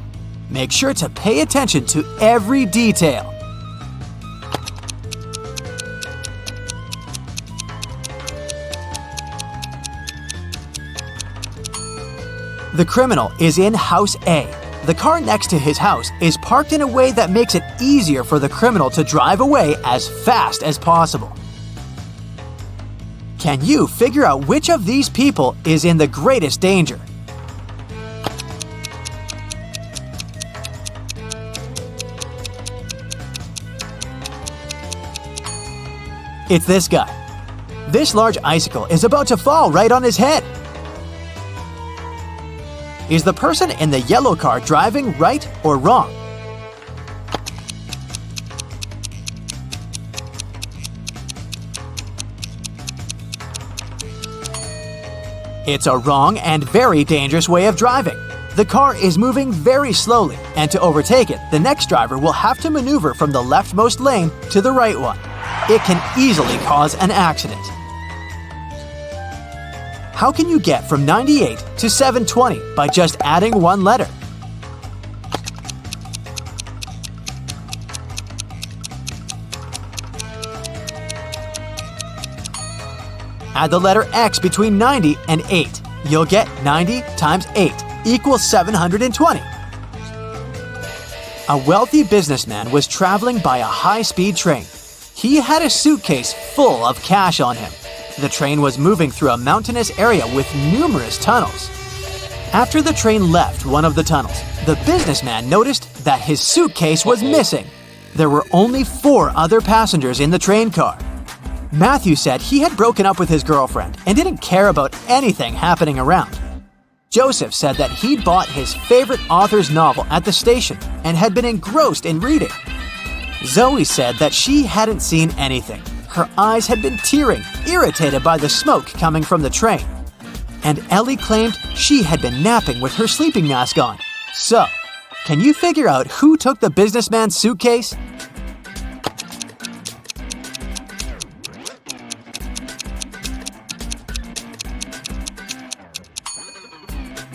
Make sure to pay attention to every detail. The criminal is in House A. The car next to his house is parked in a way that makes it easier for the criminal to drive away as fast as possible. Can you figure out which of these people is in the greatest danger? It's this guy. This large icicle is about to fall right on his head. Is the person in the yellow car driving right or wrong? It's a wrong and very dangerous way of driving. The car is moving very slowly, and to overtake it, the next driver will have to maneuver from the leftmost lane to the right one. It can easily cause an accident. How can you get from 98 to 720 by just adding one letter? Add the letter X between 90 and 8. You'll get 90 times 8 equals 720. A wealthy businessman was traveling by a high-speed train. He had a suitcase full of cash on him. The train was moving through a mountainous area with numerous tunnels. After the train left one of the tunnels, the businessman noticed that his suitcase was missing. There were only 4 other passengers in the train car. Matthew said he had broken up with his girlfriend and didn't care about anything happening around. Joseph said that he'd bought his favorite author's novel at the station and had been engrossed in reading. Zoe said that she hadn't seen anything. Her eyes had been tearing, irritated by the smoke coming from the train. And Ellie claimed she had been napping with her sleeping mask on. So, can you figure out who took the businessman's suitcase?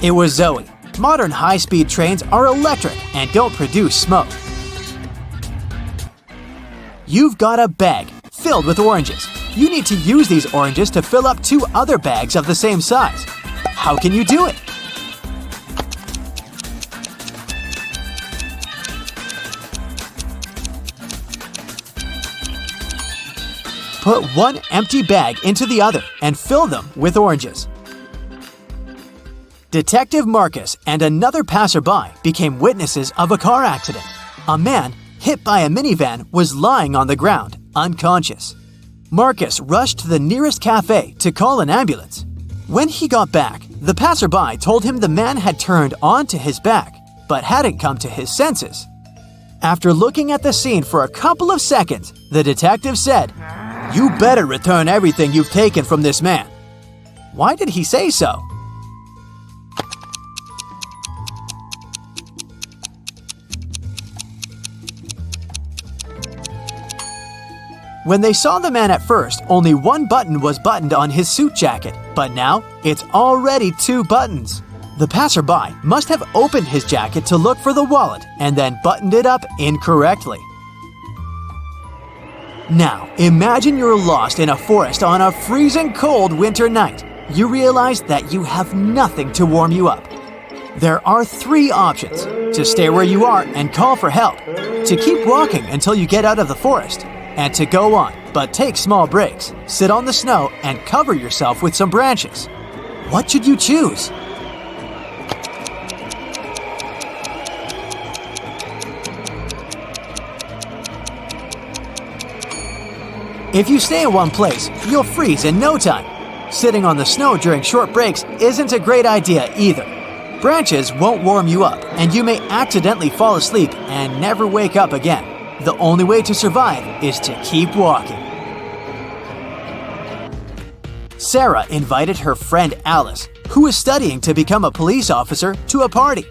It was Zoe. Modern high-speed trains are electric and don't produce smoke. You've got a bag filled with oranges. You need to use these oranges to fill up 2 other bags of the same size. How can you do it? Put one empty bag into the other and fill them with oranges. Detective Marcus and another passerby became witnesses of a car accident. A man, hit by a minivan, was lying on the ground, unconscious. Marcus rushed to the nearest cafe to call an ambulance. When he got back, the passerby told him the man had turned onto his back, but hadn't come to his senses. After looking at the scene for a couple of seconds, the detective said, "You better return everything you've taken from this man." Why did he say so? When they saw the man at first, only one button was buttoned on his suit jacket, but now it's already 2 buttons. The passerby must have opened his jacket to look for the wallet and then buttoned it up incorrectly. Now, imagine you're lost in a forest on a freezing cold winter night. You realize that you have nothing to warm you up. There are 3 options: to stay where you are and call for help, to keep walking until you get out of the forest, and to go on, but take small breaks, sit on the snow, and cover yourself with some branches. What should you choose? If you stay in one place, you'll freeze in no time. Sitting on the snow during short breaks isn't a great idea either. Branches won't warm you up, and you may accidentally fall asleep and never wake up again. The only way to survive is to keep walking. Sarah invited her friend Alice, who was studying to become a police officer, to a party.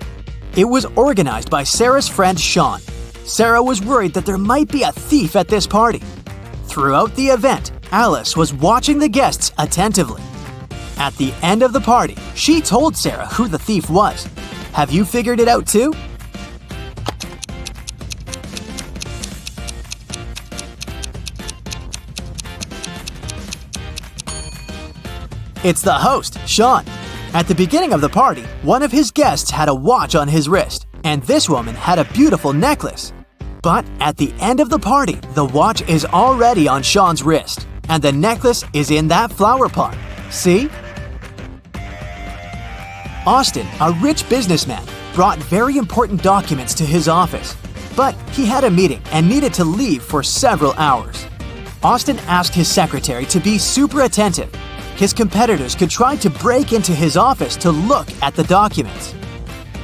It was organized by Sarah's friend Sean. Sarah was worried that there might be a thief at this party. Throughout the event, Alice was watching the guests attentively. At the end of the party, she told Sarah who the thief was. Have you figured it out too? It's the host, Sean. At the beginning of the party, one of his guests had a watch on his wrist, and this woman had a beautiful necklace. But at the end of the party, the watch is already on Sean's wrist, and the necklace is in that flower pot. See? Austin, a rich businessman, brought very important documents to his office, but he had a meeting and needed to leave for several hours. Austin asked his secretary to be super attentive. His competitors could try to break into his office to look at the documents.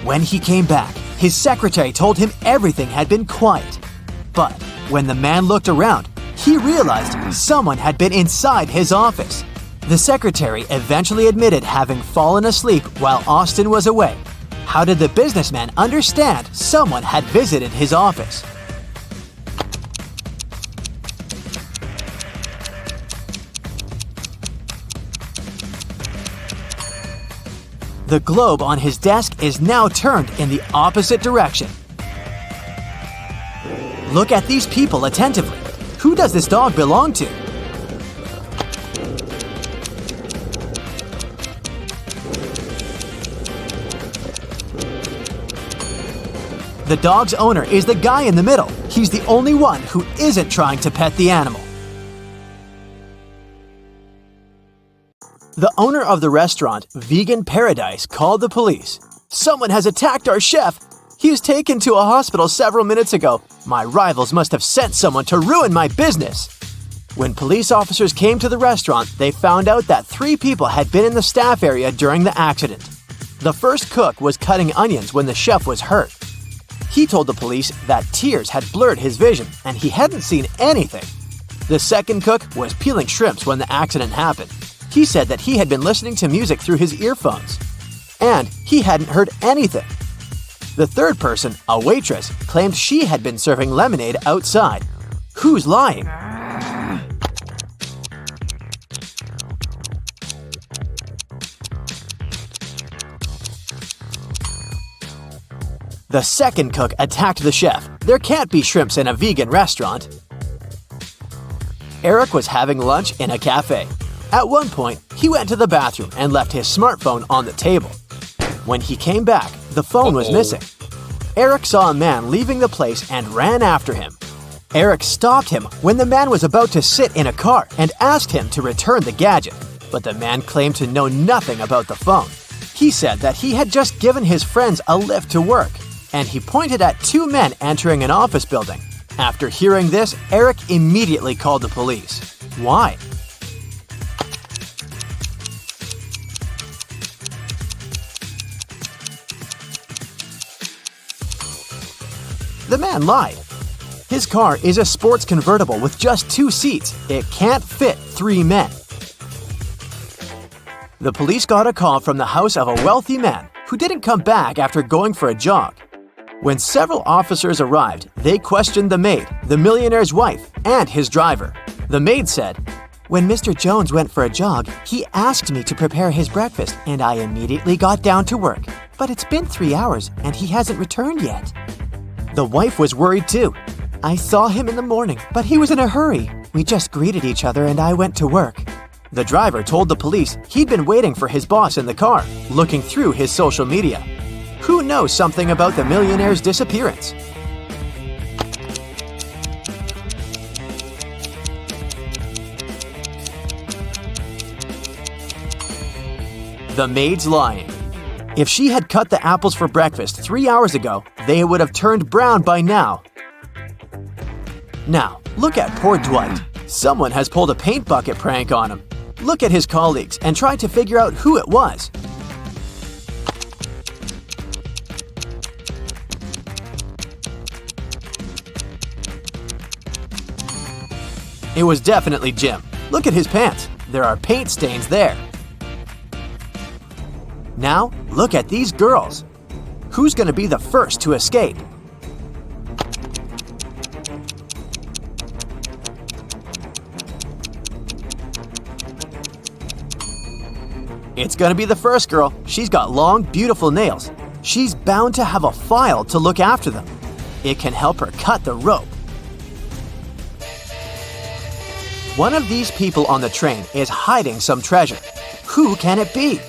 When he came back, his secretary told him everything had been quiet. But when the man looked around, he realized someone had been inside his office. The secretary eventually admitted having fallen asleep while Austin was away. How did the businessman understand someone had visited his office? The globe on his desk is now turned in the opposite direction. Look at these people attentively. Who does this dog belong to? The dog's owner is the guy in the middle. He's the only one who isn't trying to pet the animal. The owner of the restaurant, Vegan Paradise, called the police. "Someone has attacked our chef. He was taken to a hospital several minutes ago. My rivals must have sent someone to ruin my business." When police officers came to the restaurant, they found out that 3 people had been in the staff area during the accident. The first cook was cutting onions when the chef was hurt. He told the police that tears had blurred his vision and he hadn't seen anything. The second cook was peeling shrimps when the accident happened. He said that he had been listening to music through his earphones, and he hadn't heard anything. The third person, a waitress, claimed she had been serving lemonade outside. Who's lying? The second cook attacked the chef. There can't be shrimps in a vegan restaurant. Eric was having lunch in a cafe. At one point, he went to the bathroom and left his smartphone on the table. When he came back, the phone was missing. Eric saw a man leaving the place and ran after him. Eric stopped him when the man was about to sit in a car and asked him to return the gadget, but the man claimed to know nothing about the phone. He said that he had just given his friends a lift to work, and he pointed at 2 men entering an office building. After hearing this, Eric immediately called the police. Why? The man lied. His car is a sports convertible with just 2 seats. It can't fit 3 men. The police got a call from the house of a wealthy man who didn't come back after going for a jog. When several officers arrived, they questioned the maid, the millionaire's wife, and his driver. The maid said, "When Mr. Jones went for a jog, he asked me to prepare his breakfast, and I immediately got down to work. But it's been 3 hours, and he hasn't returned yet." The wife was worried too. "I saw him in the morning, but he was in a hurry. We just greeted each other and I went to work." The driver told the police he'd been waiting for his boss in the car, looking through his social media. Who knows something about the millionaire's disappearance? The maid's lying. If she had cut the apples for breakfast 3 hours ago, they would have turned brown by now. Now, look at poor Dwight. Someone has pulled a paint bucket prank on him. Look at his colleagues and try to figure out who it was. It was definitely Jim. Look at his pants. There are paint stains there. Now, look at these girls. Who's going to be the first to escape? It's going to be the first girl. She's got long, beautiful nails. She's bound to have a file to look after them. It can help her cut the rope. One of these people on the train is hiding some treasure. Who can it be?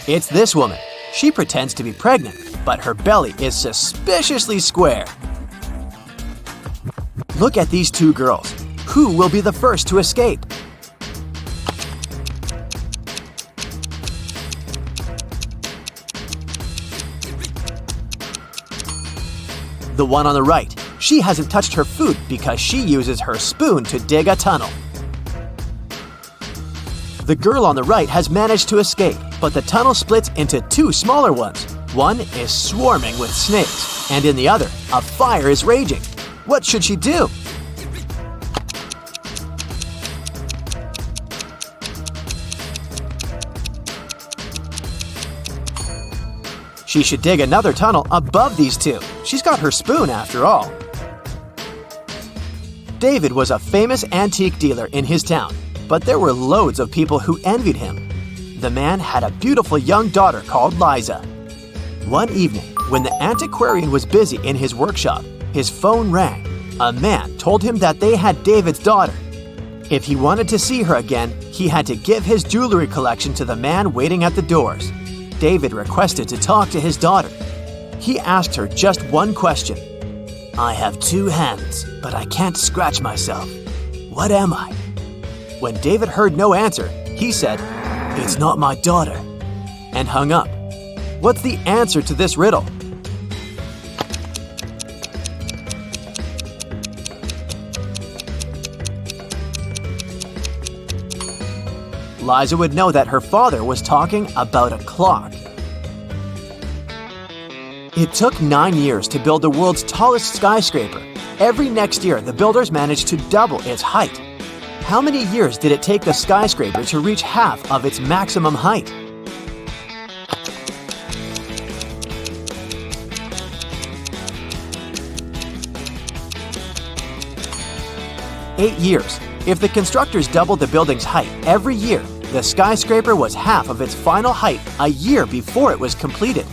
It's this woman. She pretends to be pregnant, but her belly is suspiciously square. Look at these 2 girls. Who will be the first to escape? The one on the right. She hasn't touched her food because she uses her spoon to dig a tunnel. The girl on the right has managed to escape, but the tunnel splits into 2 smaller ones. One is swarming with snakes, and in the other, a fire is raging. What should she do? She should dig another tunnel above these 2. She's got her spoon after all. David was a famous antique dealer in his town, but there were loads of people who envied him. The man had a beautiful young daughter called Liza. One evening, when the antiquarian was busy in his workshop, his phone rang. A man told him that they had David's daughter. If he wanted to see her again, he had to give his jewelry collection to the man waiting at the doors. David requested to talk to his daughter. He asked her just one question. "I have 2 hands, but I can't scratch myself. What am I?" When David heard no answer, he said, "It's not my daughter," and hung up. What's the answer to this riddle? Liza would know that her father was talking about a clock. It took 9 years to build the world's tallest skyscraper. Every next year, the builders managed to double its height. How many years did it take the skyscraper to reach half of its maximum height? Eight years. If the constructors doubled the building's height every year, the skyscraper was half of its final height a year before it was completed.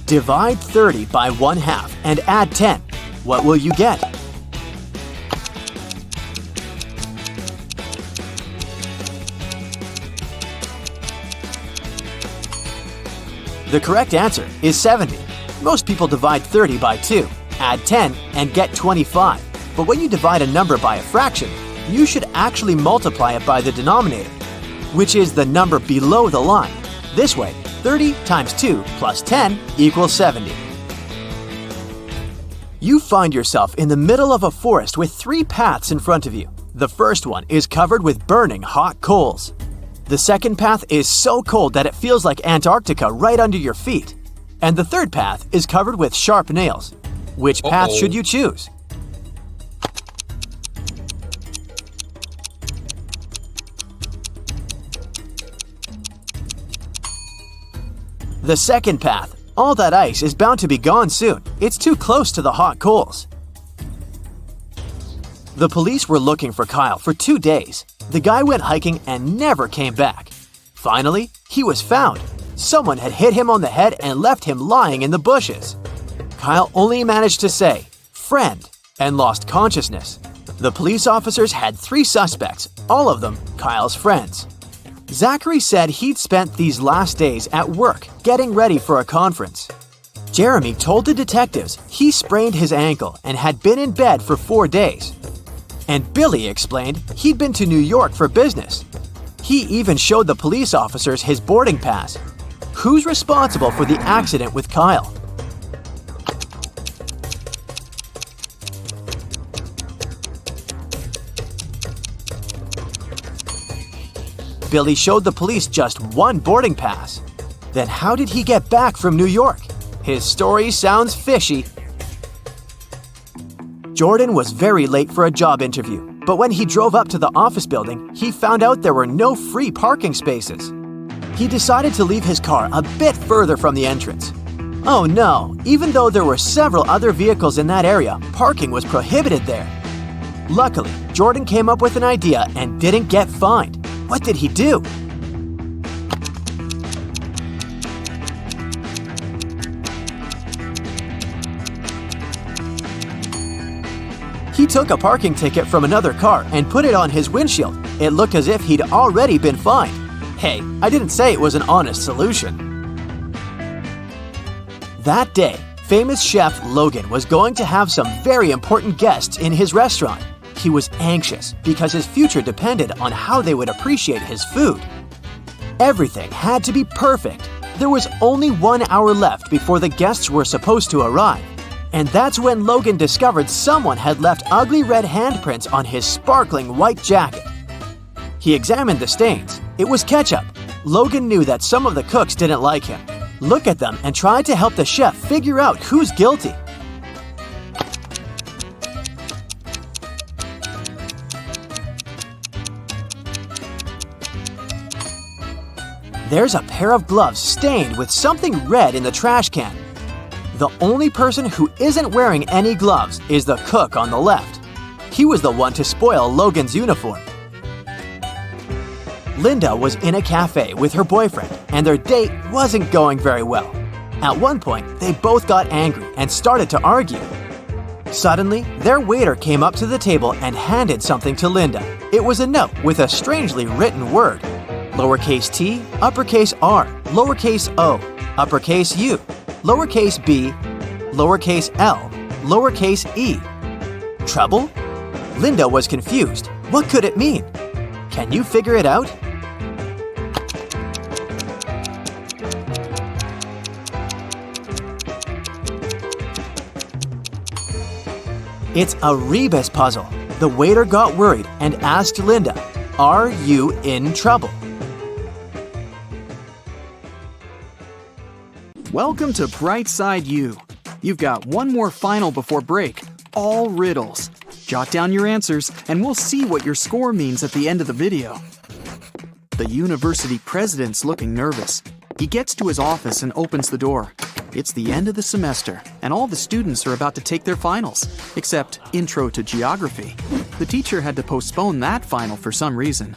Divide 30 by 1/2 and add 10. What will you get? The correct answer is 70. Most people divide 30 by 2, add 10, and get 25. But when you divide a number by a fraction, you should actually multiply it by the denominator, which is the number below the line. This way, 30 times 2 plus 10 equals 70. You find yourself in the middle of a forest with 3 paths in front of you. The first one is covered with burning hot coals. The second path is so cold that it feels like Antarctica right under your feet. And the third path is covered with sharp nails. Which path should you choose? The second path. All that ice is bound to be gone soon. It's too close to the hot coals. The police were looking for Kyle for 2 days. The guy went hiking and never came back. Finally, he was found. Someone had hit him on the head and left him lying in the bushes. Kyle only managed to say, "Friend," and lost consciousness. The police officers had 3 suspects, all of them Kyle's friends. Zachary said he'd spent these last days at work getting ready for a conference. Jeremy told the detectives he sprained his ankle and had been in bed for 4 days. And Billy explained he'd been to New York for business. He even showed the police officers his boarding pass. Who's responsible for the accident with Kyle? Billy showed the police just 1 boarding pass. Then how did he get back from New York? His story sounds fishy. Jordan was very late for a job interview, but when he drove up to the office building, he found out there were no free parking spaces. He decided to leave his car a bit further from the entrance. Oh no, even though there were several other vehicles in that area, parking was prohibited there. Luckily, Jordan came up with an idea and didn't get fined. What did he do? He took a parking ticket from another car and put it on his windshield. It looked as if he'd already been fined. Hey, I didn't say it was an honest solution. That day, famous chef Logan was going to have some very important guests in his restaurant. He was anxious because his future depended on how they would appreciate his food. Everything had to be perfect. There was only 1 hour left before the guests were supposed to arrive. And that's when Logan discovered someone had left ugly red handprints on his sparkling white jacket. He examined the stains. It was ketchup. Logan knew that some of the cooks didn't like him. Look at them and tried to help the chef figure out who's guilty. There's a pair of gloves stained with something red in the trash can. The only person who isn't wearing any gloves is the cook on the left. He was the one to spoil Logan's uniform. Linda was in a cafe with her boyfriend, and their date wasn't going very well. At one point, they both got angry and started to argue. Suddenly, their waiter came up to the table and handed something to Linda. It was a note with a strangely written word. Lowercase t, uppercase r, lowercase o, uppercase u, lowercase b, lowercase l, lowercase e. Trouble? Linda was confused. What could it mean? Can you figure it out? It's a rebus puzzle. The waiter got worried and asked Linda, "Are you in trouble?" Welcome to Brightside U. You've got one more final before break, all riddles. Jot down your answers and we'll see what your score means at the end of the video. The university president's looking nervous. He gets to his office and opens the door. It's the end of the semester, and all the students are about to take their finals, except Intro to Geography. The teacher had to postpone that final for some reason.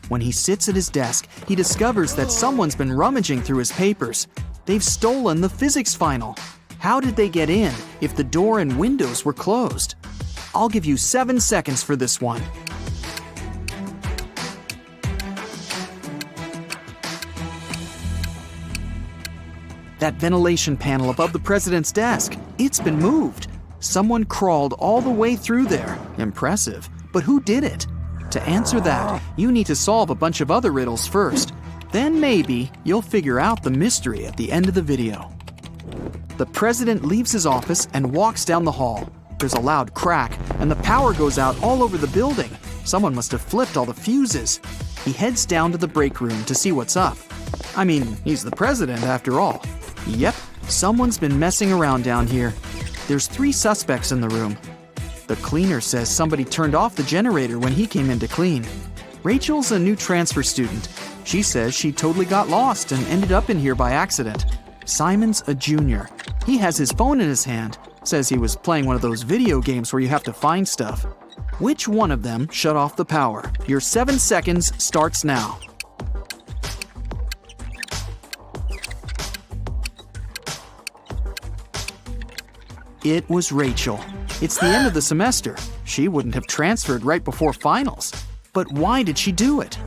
When he sits at his desk, he discovers that someone's been rummaging through his papers. They've stolen the physics final. How did they get in if the door and windows were closed? I'll give you 7 seconds for this one. That ventilation panel above the president's desk, it's been moved. Someone crawled all the way through there. Impressive. But who did it? To answer that, you need to solve a bunch of other riddles first. Then maybe you'll figure out the mystery at the end of the video. The president leaves his office and walks down the hall. There's a loud crack, and the power goes out all over the building. Someone must have flipped all the fuses. He heads down to the break room to see what's up. I mean, he's the president after all. Yep, someone's been messing around down here. There's 3 suspects in the room. The cleaner says somebody turned off the generator when he came in to clean. Rachel's a new transfer student. She says she totally got lost and ended up in here by accident. Simon's a junior. He has his phone in his hand. Says he was playing one of those video games where you have to find stuff. Which one of them shut off the power? Your 7 seconds starts now. It was Rachel. It's the end of the semester. She wouldn't have transferred right before finals. But why did she do it?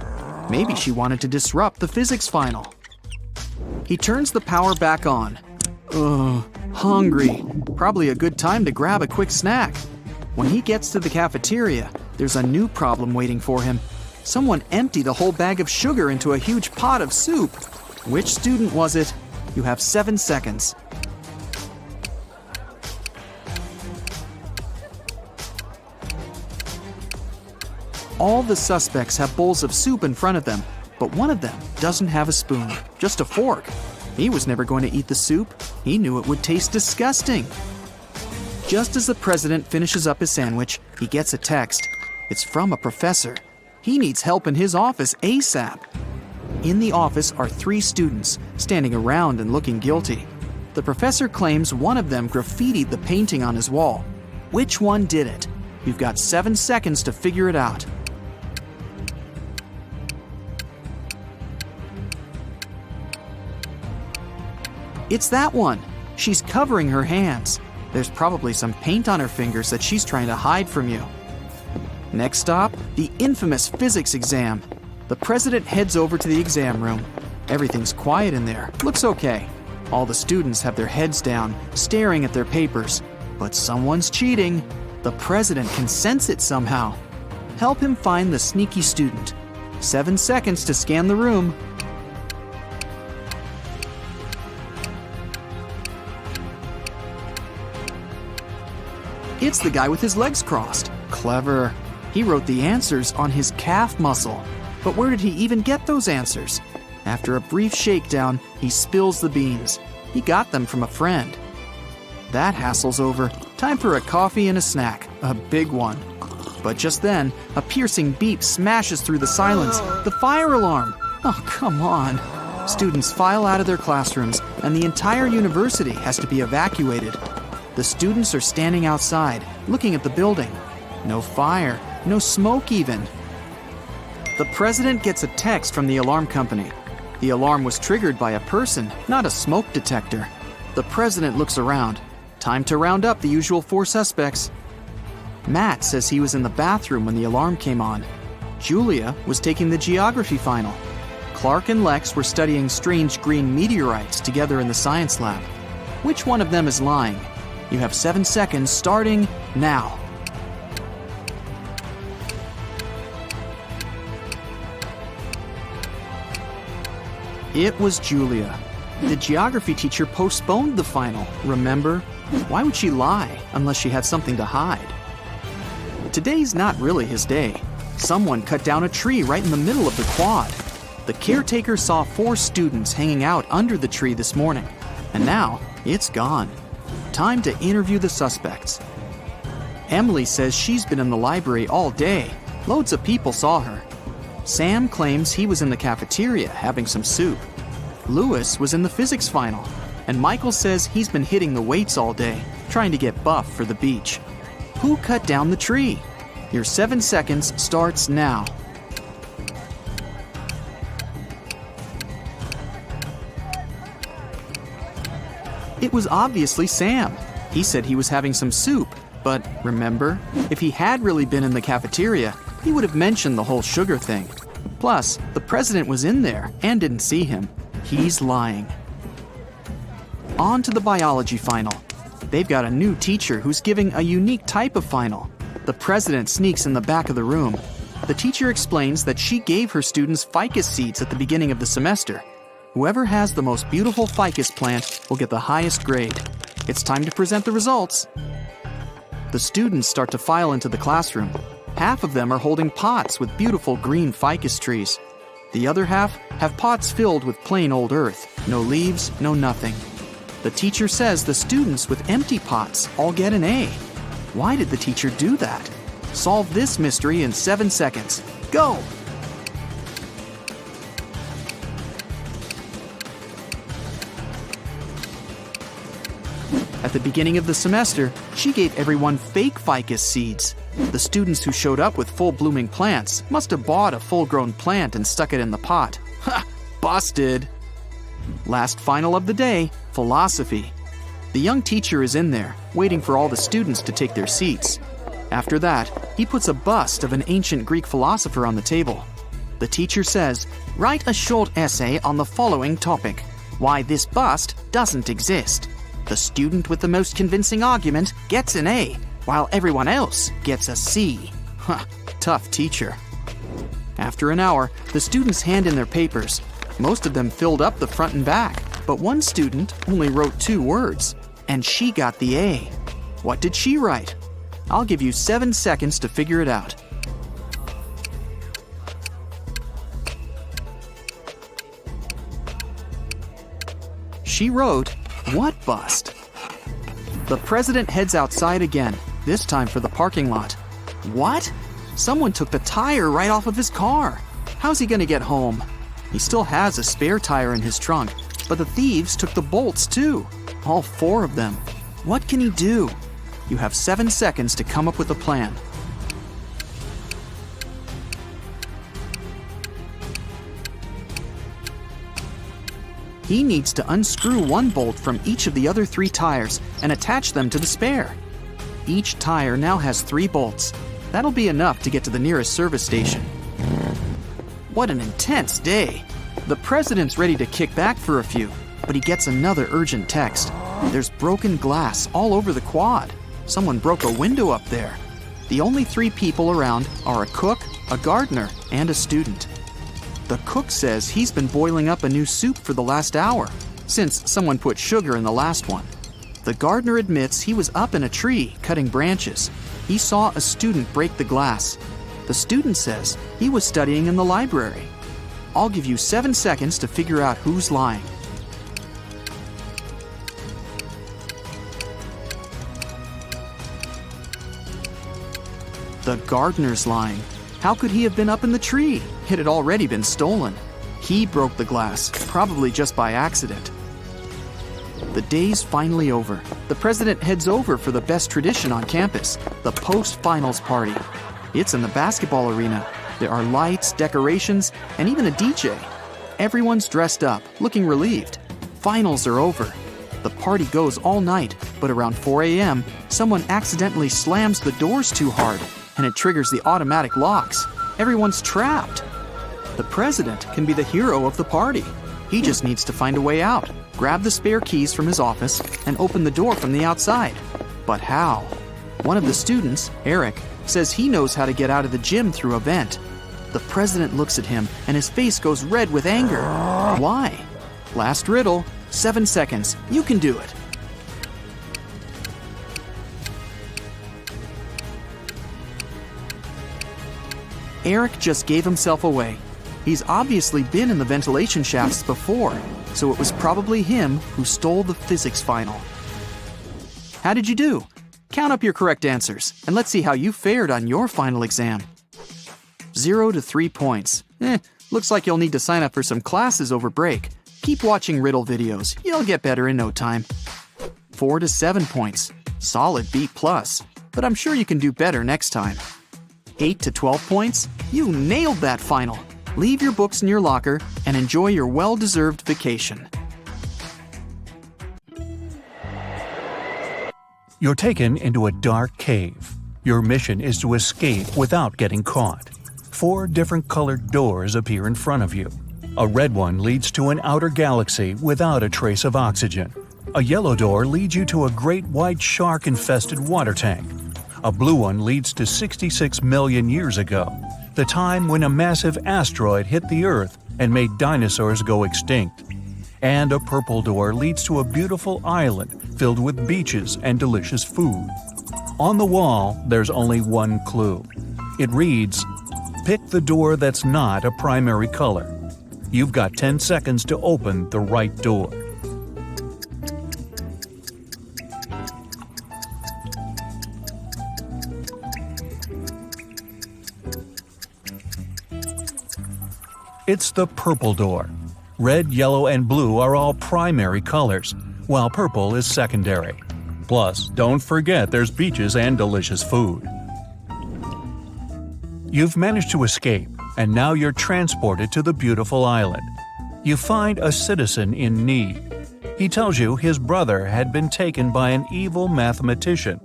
Maybe she wanted to disrupt the physics final. He turns the power back on. Ugh, hungry. Probably a good time to grab a quick snack. When he gets to the cafeteria, there's a new problem waiting for him. Someone emptied a whole bag of sugar into a huge pot of soup. Which student was it? You have 7 seconds. All the suspects have bowls of soup in front of them, but one of them doesn't have a spoon, just a fork. He was never going to eat the soup. He knew it would taste disgusting. Just as the president finishes up his sandwich, he gets a text. It's from a professor. He needs help in his office ASAP. In the office are 3 students, standing around and looking guilty. The professor claims one of them graffitied the painting on his wall. Which one did it? You've got 7 seconds to figure it out. It's that one. She's covering her hands. There's probably some paint on her fingers that she's trying to hide from you. Next stop, the infamous physics exam. The president heads over to the exam room. Everything's quiet in there. Looks okay. All the students have their heads down, staring at their papers. But someone's cheating. The president can sense it somehow. Help him find the sneaky student. 7 seconds to scan the room. It's the guy with his legs crossed. Clever. He wrote the answers on his calf muscle. But where did he even get those answers? After a brief shakedown, he spills the beans. He got them from a friend. That hassle's over. Time for a coffee and a snack. A big one. But just then, a piercing beep smashes through the silence. The fire alarm! Oh, come on. Students file out of their classrooms, and the entire university has to be evacuated. The students are standing outside, looking at the building. No fire, no smoke even. The president gets a text from the alarm company. The alarm was triggered by a person, not a smoke detector. The president looks around. Time to round up the usual 4 suspects. Matt says he was in the bathroom when the alarm came on. Julia was taking the geography final. Clark and Lex were studying strange green meteorites together in the science lab. Which one of them is lying? You have 7 seconds starting now. It was Julia. The geography teacher postponed the final, remember? Why would she lie unless she had something to hide? Today's not really his day. Someone cut down a tree right in the middle of the quad. The caretaker saw 4 students hanging out under the tree this morning, and now it's gone. Time to interview the suspects. Emily says she's been in the library all day. Loads of people saw her. Sam claims he was in the cafeteria having some soup. Lewis was in the physics final, and Michael says he's been hitting the weights all day, trying to get buff for the beach. Who cut down the tree? Your 7 seconds starts now. It was obviously Sam. He said he was having some soup, but remember, if he had really been in the cafeteria, he would have mentioned the whole sugar thing. Plus, the president was in there and didn't see him. He's lying. On to the biology final. They've got a new teacher who's giving a unique type of final. The president sneaks in the back of the room. The teacher explains that she gave her students ficus seeds at the beginning of the semester. Whoever has the most beautiful ficus plant will get the highest grade. It's time to present the results. The students start to file into the classroom. Half of them are holding pots with beautiful green ficus trees. The other half have pots filled with plain old earth. No leaves, no nothing. The teacher says the students with empty pots all get an A. Why did the teacher do that? Solve this mystery in 7 seconds. Go! At the beginning of the semester, she gave everyone fake ficus seeds. The students who showed up with full-blooming plants must have bought a full-grown plant and stuck it in the pot. Ha! Busted! Last final of the day, philosophy. The young teacher is in there, waiting for all the students to take their seats. After that, he puts a bust of an ancient Greek philosopher on the table. The teacher says, "Write a short essay on the following topic: why this bust doesn't exist." The student with the most convincing argument gets an A, while everyone else gets a C. Huh, tough teacher. After an hour, the students hand in their papers. Most of them filled up the front and back, but one student only wrote 2 words, and she got the A. What did she write? I'll give you 7 seconds to figure it out. She wrote, "What bust?" The president heads outside again, this time for the parking lot. What? Someone took the tire right off of his car. How's he gonna get home? He still has a spare tire in his trunk, but the thieves took the bolts too. All 4 of them. What can he do? You have 7 seconds to come up with a plan. He needs to unscrew 1 bolt from each of the other 3 tires and attach them to the spare. Each tire now has 3 bolts. That'll be enough to get to the nearest service station. What an intense day. The president's ready to kick back for a few, but he gets another urgent text. There's broken glass all over the quad. Someone broke a window up there. The only 3 people around are a cook, a gardener, and a student. The cook says he's been boiling up a new soup for the last hour, since someone put sugar in the last one. The gardener admits he was up in a tree cutting branches. He saw a student break the glass. The student says he was studying in the library. I'll give you 7 seconds to figure out who's lying. The gardener's lying. How could he have been up in the tree? It had already been stolen. He broke the glass, probably just by accident. The day's finally over. The president heads over for the best tradition on campus, the post-finals party. It's in the basketball arena. There are lights, decorations, and even a DJ. Everyone's dressed up, looking relieved. Finals are over. The party goes all night, but around 4 a.m., someone accidentally slams the doors too hard, and it triggers the automatic locks. Everyone's trapped. The president can be the hero of the party. He just needs to find a way out, grab the spare keys from his office, and open the door from the outside. But how? One of the students, Eric, says he knows how to get out of the gym through a vent. The president looks at him, and his face goes red with anger. Why? Last riddle, 7 seconds. You can do it. Eric just gave himself away. He's obviously been in the ventilation shafts before, so it was probably him who stole the physics final. How did you do? Count up your correct answers, and let's see how you fared on your final exam. 0 to 3 points. Looks like you'll need to sign up for some classes over break. Keep watching riddle videos. You'll get better in no time. 4 to 7 points. Solid B+, but I'm sure you can do better next time. 8 to 12 points. You nailed that final. Leave your books in your locker and enjoy your well-deserved vacation. You're taken into a dark cave. Your mission is to escape without getting caught. 4 different colored doors appear in front of you. A red one leads to an outer galaxy without a trace of oxygen. A yellow door leads you to a great white shark-infested water tank. A blue one leads to 66 million years ago, the time when a massive asteroid hit the Earth and made dinosaurs go extinct. And a purple door leads to a beautiful island filled with beaches and delicious food. On the wall, there's only one clue. It reads, "Pick the door that's not a primary color." You've got 10 seconds to open the right door. It's the purple door. Red, yellow, and blue are all primary colors, while purple is secondary. Plus, don't forget there's beaches and delicious food. You've managed to escape, and now you're transported to the beautiful island. You find a citizen in need. He tells you his brother had been taken by an evil mathematician,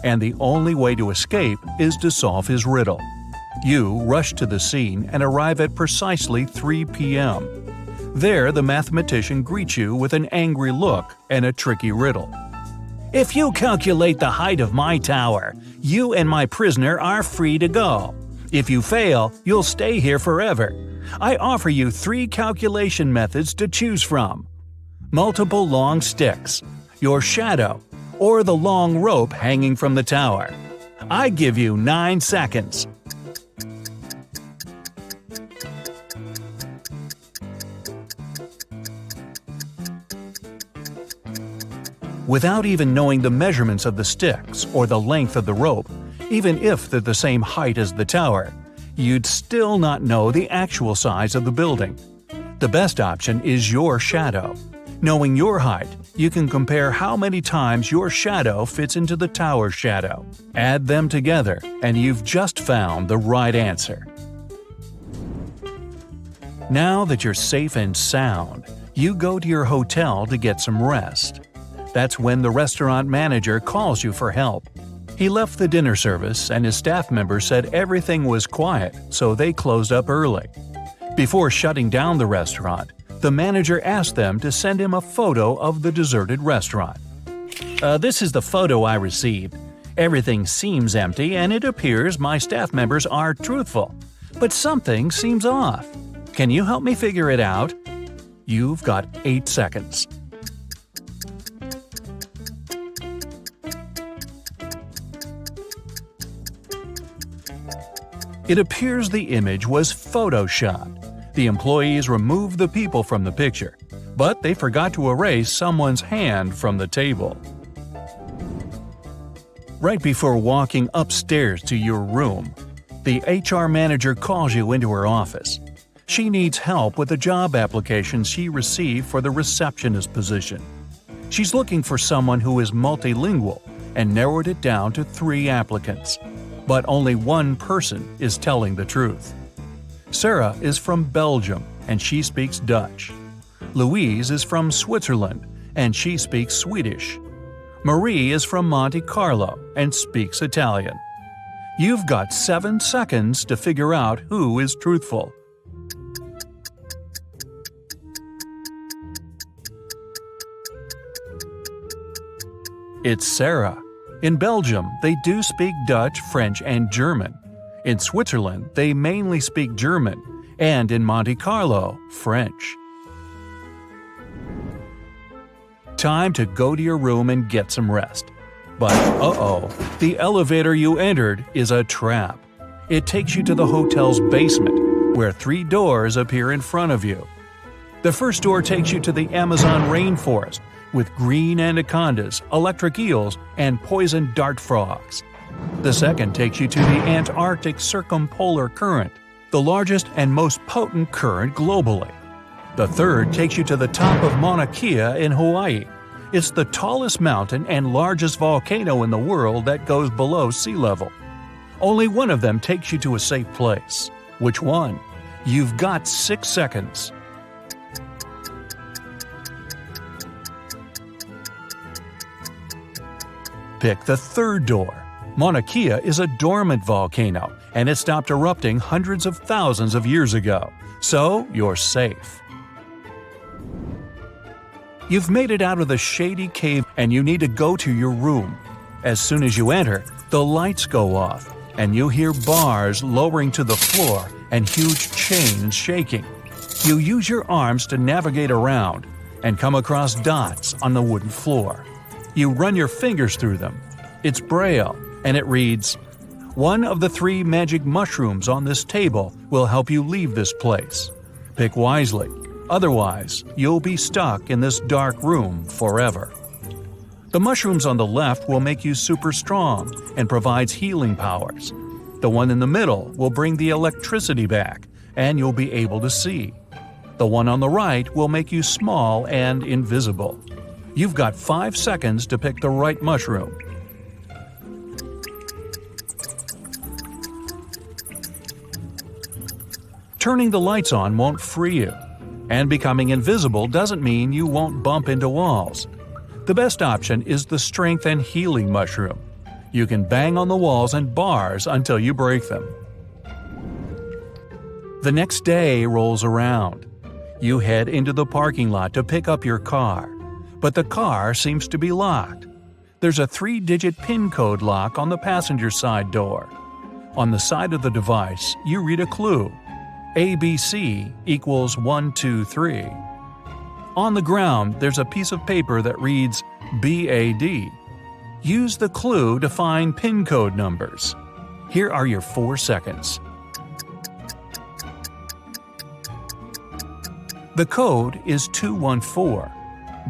and the only way to escape is to solve his riddle. You rush to the scene and arrive at precisely 3 p.m. There, the mathematician greets you with an angry look and a tricky riddle. "If you calculate the height of my tower, you and my prisoner are free to go. If you fail, you'll stay here forever. I offer you 3 calculation methods to choose from: multiple long sticks, your shadow, or the long rope hanging from the tower. I give you 9 seconds." Without even knowing the measurements of the sticks or the length of the rope, even if they're the same height as the tower, you'd still not know the actual size of the building. The best option is your shadow. Knowing your height, you can compare how many times your shadow fits into the tower's shadow. Add them together, and you've just found the right answer. Now that you're safe and sound, you go to your hotel to get some rest. That's when the restaurant manager calls you for help. He left the dinner service and his staff members said everything was quiet, so they closed up early. Before shutting down the restaurant, the manager asked them to send him a photo of the deserted restaurant. This is the photo I received. Everything seems empty and it appears my staff members are truthful. But something seems off. Can you help me figure it out? You've got 8 seconds. It appears the image was photoshopped. The employees removed the people from the picture, but they forgot to erase someone's hand from the table. Right before walking upstairs to your room, the HR manager calls you into her office. She needs help with a job application she received for the receptionist position. She's looking for someone who is multilingual and narrowed it down to 3 applicants. But only one person is telling the truth. Sarah is from Belgium and she speaks Dutch. Louise is from Switzerland and she speaks Swedish. Marie is from Monte Carlo and speaks Italian. You've got 7 seconds to figure out who is truthful. It's Sarah. In Belgium, they do speak Dutch, French, and German. In Switzerland, they mainly speak German, and in Monte Carlo, French. Time to go to your room and get some rest. But the elevator you entered is a trap. It takes you to the hotel's basement, where 3 doors appear in front of you. The first door takes you to the Amazon rainforest, with green anacondas, electric eels, and poison dart frogs. The second takes you to the Antarctic Circumpolar Current, the largest and most potent current globally. The third takes you to the top of Mauna Kea in Hawaii. It's the tallest mountain and largest volcano in the world that goes below sea level. Only one of them takes you to a safe place. Which one? You've got 6 seconds. Pick the third door. Mauna Kea is a dormant volcano, and it stopped erupting hundreds of thousands of years ago, so you're safe. You've made it out of the shady cave and you need to go to your room. As soon as you enter, the lights go off, and you hear bars lowering to the floor and huge chains shaking. You use your arms to navigate around and come across dots on the wooden floor. You run your fingers through them. It's Braille, and it reads, "One of the 3 magic mushrooms on this table will help you leave this place. Pick wisely, otherwise you'll be stuck in this dark room forever." The mushrooms on the left will make you super strong and provides healing powers. The one in the middle will bring the electricity back, and you'll be able to see. The one on the right will make you small and invisible. You've got 5 seconds to pick the right mushroom. Turning the lights on won't free you, and becoming invisible doesn't mean you won't bump into walls. The best option is the strength and healing mushroom. You can bang on the walls and bars until you break them. The next day rolls around. You head into the parking lot to pick up your car, but the car seems to be locked. There's a 3-digit PIN code lock on the passenger side door. On the side of the device, you read a clue. ABC equals 123. On the ground, there's a piece of paper that reads BAD. Use the clue to find PIN code numbers. Here are your 4 seconds. The code is 214.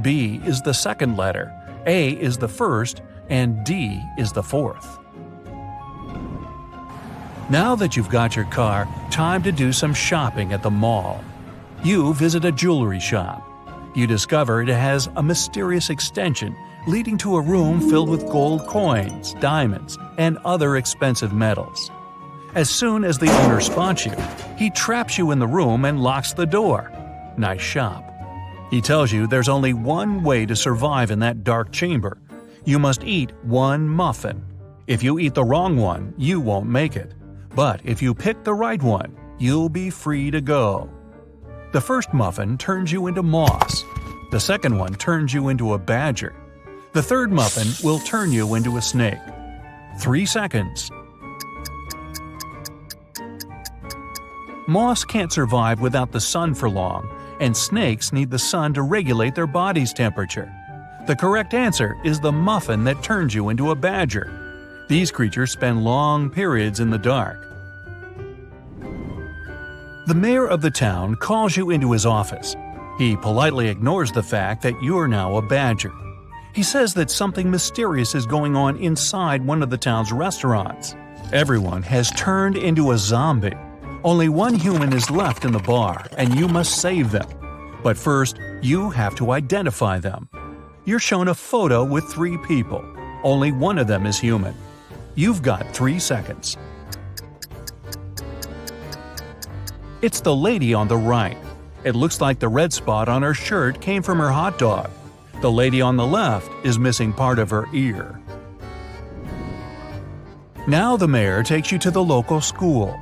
B is the second letter, A is the first, and D is the fourth. Now that you've got your car, time to do some shopping at the mall. You visit a jewelry shop. You discover it has a mysterious extension leading to a room filled with gold coins, diamonds, and other expensive metals. As soon as the owner spots you, he traps you in the room and locks the door. Nice shop. He tells you there's only one way to survive in that dark chamber. You must eat 1 muffin. If you eat the wrong one, you won't make it. But if you pick the right one, you'll be free to go. The first muffin turns you into moss. The second one turns you into a badger. The third muffin will turn you into a snake. 3 seconds. Moss can't survive without the sun for long, and snakes need the sun to regulate their body's temperature. The correct answer is the muffin that turns you into a badger. These creatures spend long periods in the dark. The mayor of the town calls you into his office. He politely ignores the fact that you're now a badger. He says that something mysterious is going on inside one of the town's restaurants. Everyone has turned into a zombie. Only one human is left in the bar, and you must save them. But first, you have to identify them. You're shown a photo with 3 people. Only one of them is human. You've got 3 seconds. It's the lady on the right. It looks like the red spot on her shirt came from her hot dog. The lady on the left is missing part of her ear. Now the mayor takes you to the local school.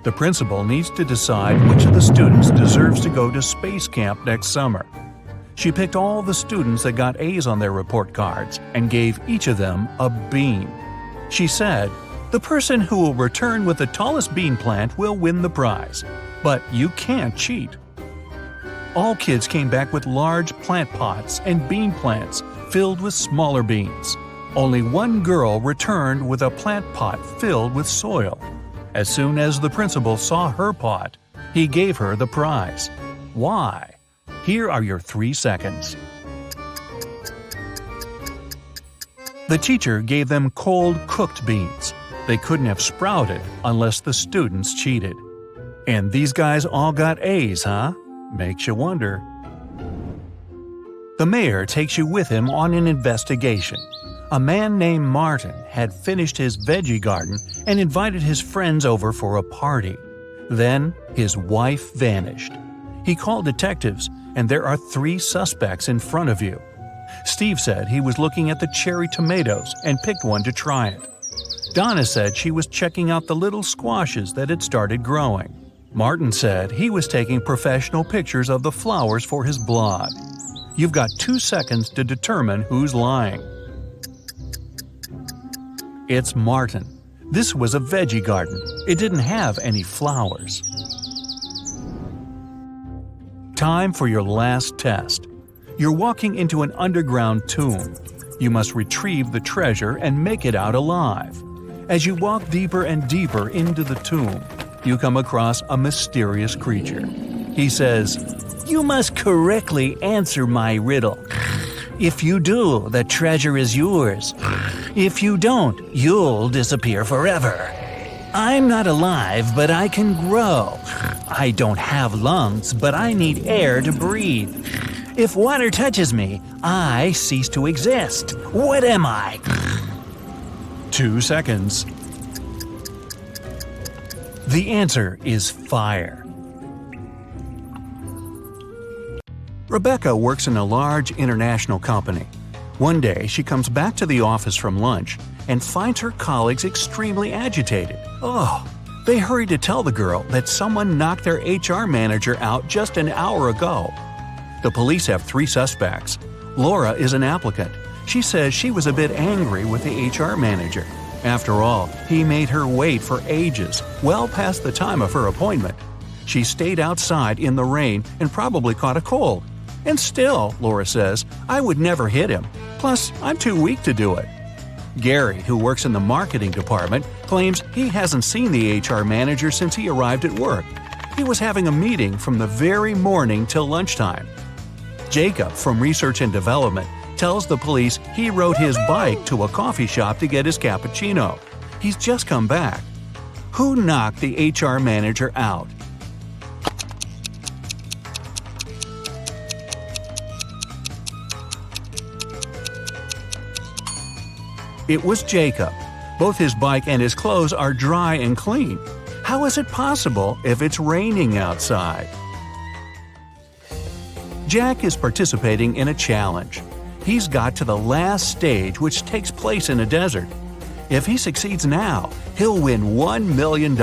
The principal needs to decide which of the students deserves to go to space camp next summer. She picked all the students that got A's on their report cards and gave each of them a bean. She said, "The person who will return with the tallest bean plant will win the prize, but you can't cheat." All kids came back with large plant pots and bean plants filled with smaller beans. Only one girl returned with a plant pot filled with soil. As soon as the principal saw her pot, he gave her the prize. Why? Here are your 3 seconds. The teacher gave them cold cooked beans. They couldn't have sprouted unless the students cheated. And these guys all got A's, huh? Makes you wonder. The mayor takes you with him on an investigation. A man named Martin had finished his veggie garden and invited his friends over for a party. Then his wife vanished. He called detectives, and there are 3 suspects in front of you. Steve said he was looking at the cherry tomatoes and picked one to try it. Donna said she was checking out the little squashes that had started growing. Martin said he was taking professional pictures of the flowers for his blog. You've got 2 seconds to determine who's lying. It's Martin. This was a veggie garden. It didn't have any flowers. Time for your last test. You're walking into an underground tomb. You must retrieve the treasure and make it out alive. As you walk deeper and deeper into the tomb, you come across a mysterious creature. He says, "You must correctly answer my riddle. If you do, the treasure is yours. If you don't, you'll disappear forever. I'm not alive, but I can grow. I don't have lungs, but I need air to breathe. If water touches me, I cease to exist. What am I?" 2 seconds. The answer is fire. Rebecca works in a large international company. One day, she comes back to the office from lunch and finds her colleagues extremely agitated. They hurry to tell the girl that someone knocked their HR manager out just an hour ago. The police have 3 suspects. Laura is an applicant. She says she was a bit angry with the HR manager. After all, he made her wait for ages, well past the time of her appointment. She stayed outside in the rain and probably caught a cold. And still, Laura says, I would never hit him. Plus, I'm too weak to do it. Gary, who works in the marketing department, claims he hasn't seen the HR manager since he arrived at work. He was having a meeting from the very morning till lunchtime. Jacob, from Research and Development, tells the police he rode his bike to a coffee shop to get his cappuccino. He's just come back. Who knocked the HR manager out? It was Jacob. Both his bike and his clothes are dry and clean. How is it possible if it's raining outside? Jack is participating in a challenge. He's got to the last stage, which takes place in a desert. If he succeeds now, he'll win $1 million.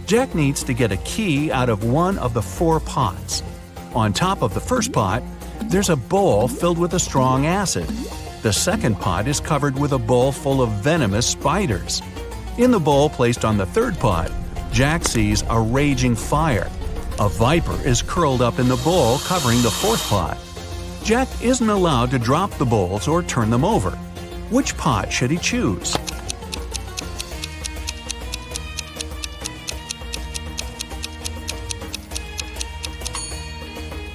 Jack needs to get a key out of one of the 4 pots. On top of the first pot, there's a bowl filled with a strong acid. The second pot is covered with a bowl full of venomous spiders. In the bowl placed on the third pot, Jack sees a raging fire. A viper is curled up in the bowl covering the fourth pot. Jack isn't allowed to drop the bowls or turn them over. Which pot should he choose?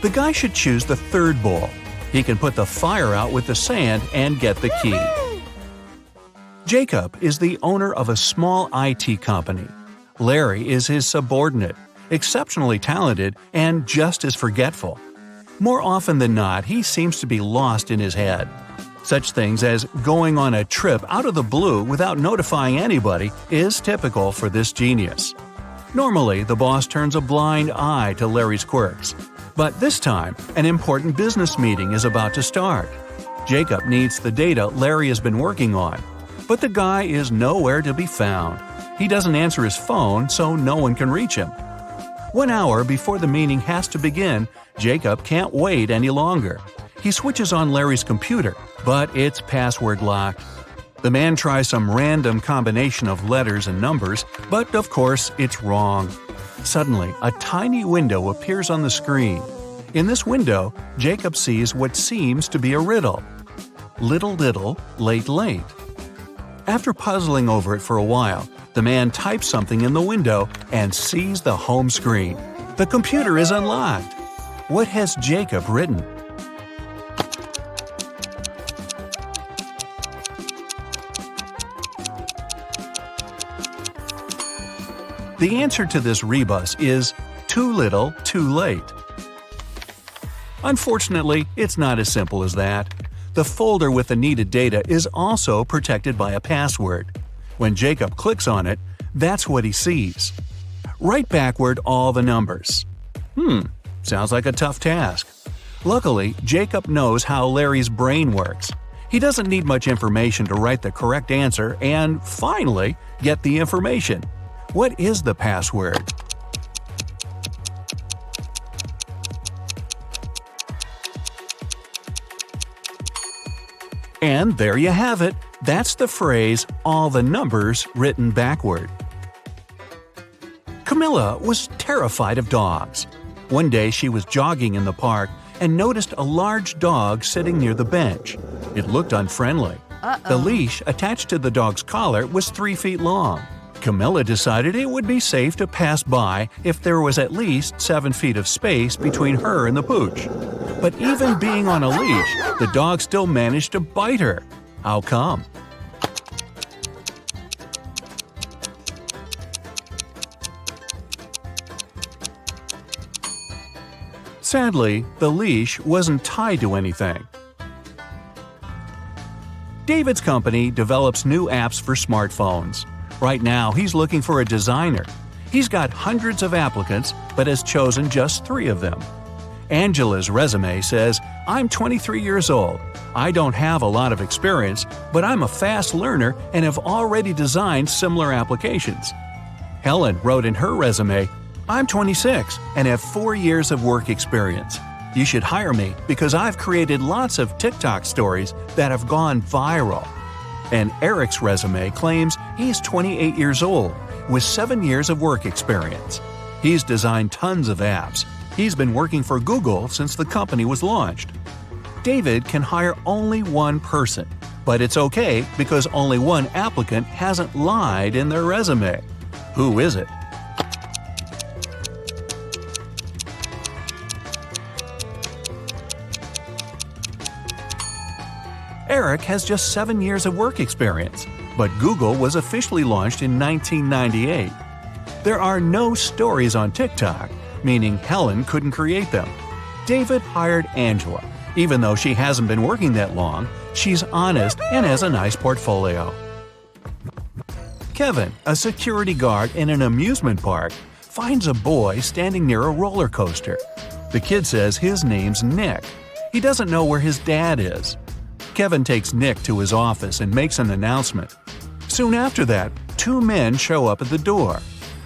The guy should choose the third bowl. He can put the fire out with the sand and get the key. Jacob is the owner of a small IT company. Larry is his subordinate, exceptionally talented and just as forgetful. More often than not, he seems to be lost in his head. Such things as going on a trip out of the blue without notifying anybody is typical for this genius. Normally, the boss turns a blind eye to Larry's quirks. But this time, an important business meeting is about to start. Jacob needs the data Larry has been working on, but the guy is nowhere to be found. He doesn't answer his phone, so no one can reach him. 1 hour before the meeting has to begin, Jacob can't wait any longer. He switches on Larry's computer, but it's password locked. The man tries some random combination of letters and numbers, but of course it's wrong. Suddenly, a tiny window appears on the screen. In this window, Jacob sees what seems to be a riddle. Little diddle, late late. After puzzling over it for a while, the man types something in the window and sees the home screen. The computer is unlocked. What has Jacob written? The answer to this rebus is too little, too late. Unfortunately, it's not as simple as that. The folder with the needed data is also protected by a password. When Jacob clicks on it, that's what he sees. Write backward all the numbers. Sounds like a tough task. Luckily, Jacob knows how Larry's brain works. He doesn't need much information to write the correct answer and, finally, get the information. What is the password? And there you have it. That's the phrase, all the numbers written backward. Camilla was terrified of dogs. One day she was jogging in the park and noticed a large dog sitting near the bench. It looked unfriendly. The leash attached to the dog's collar was 3 feet long. Camilla decided it would be safe to pass by if there was at least 7 feet of space between her and the pooch. But even being on a leash, the dog still managed to bite her. How come? Sadly, the leash wasn't tied to anything. David's company develops new apps for smartphones. Right now, he's looking for a designer. He's got hundreds of applicants, but has chosen just 3 of them. Angela's resume says, "I'm 23 years old. I don't have a lot of experience, but I'm a fast learner and have already designed similar applications." Helen wrote in her resume, "I'm 26 and have 4 years of work experience. You should hire me because I've created lots of TikTok stories that have gone viral." And Eric's resume claims he's 28 years old with 7 years of work experience. He's designed tons of apps. He's been working for Google since the company was launched. David can hire only one person, but it's okay because only one applicant hasn't lied in their resume. Who is it? Eric has just 7 years of work experience, but Google was officially launched in 1998. There are no stories on TikTok, meaning Helen couldn't create them. David hired Angela. Even though she hasn't been working that long, she's honest and has a nice portfolio. Kevin, a security guard in an amusement park, finds a boy standing near a roller coaster. The kid says his name's Nick. He doesn't know where his dad is. Kevin takes Nick to his office and makes an announcement. Soon after that, 2 men show up at the door.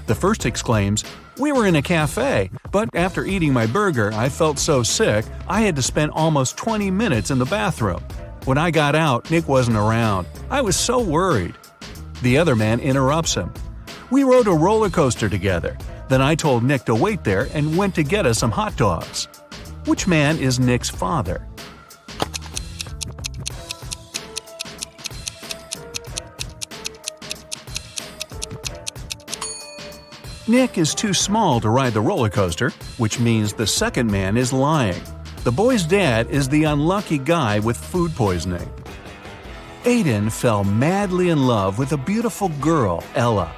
The first exclaims, "We were in a cafe, but after eating my burger, I felt so sick I had to spend almost 20 minutes in the bathroom. When I got out, Nick wasn't around. I was so worried." The other man interrupts him. "We rode a roller coaster together. Then I told Nick to wait there and went to get us some hot dogs." Which man is Nick's father? Nick is too small to ride the roller coaster, which means the second man is lying. The boy's dad is the unlucky guy with food poisoning. Aiden fell madly in love with a beautiful girl, Ella.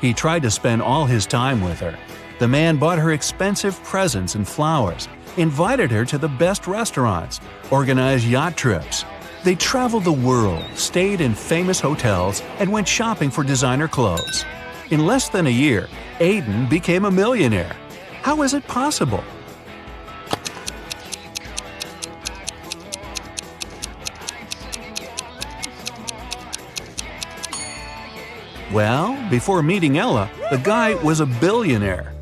He tried to spend all his time with her. The man bought her expensive presents and flowers, invited her to the best restaurants, organized yacht trips. They traveled the world, stayed in famous hotels, and went shopping for designer clothes. In less than a year, Aiden became a millionaire. How is it possible? Well, before meeting Ella, the guy was a billionaire.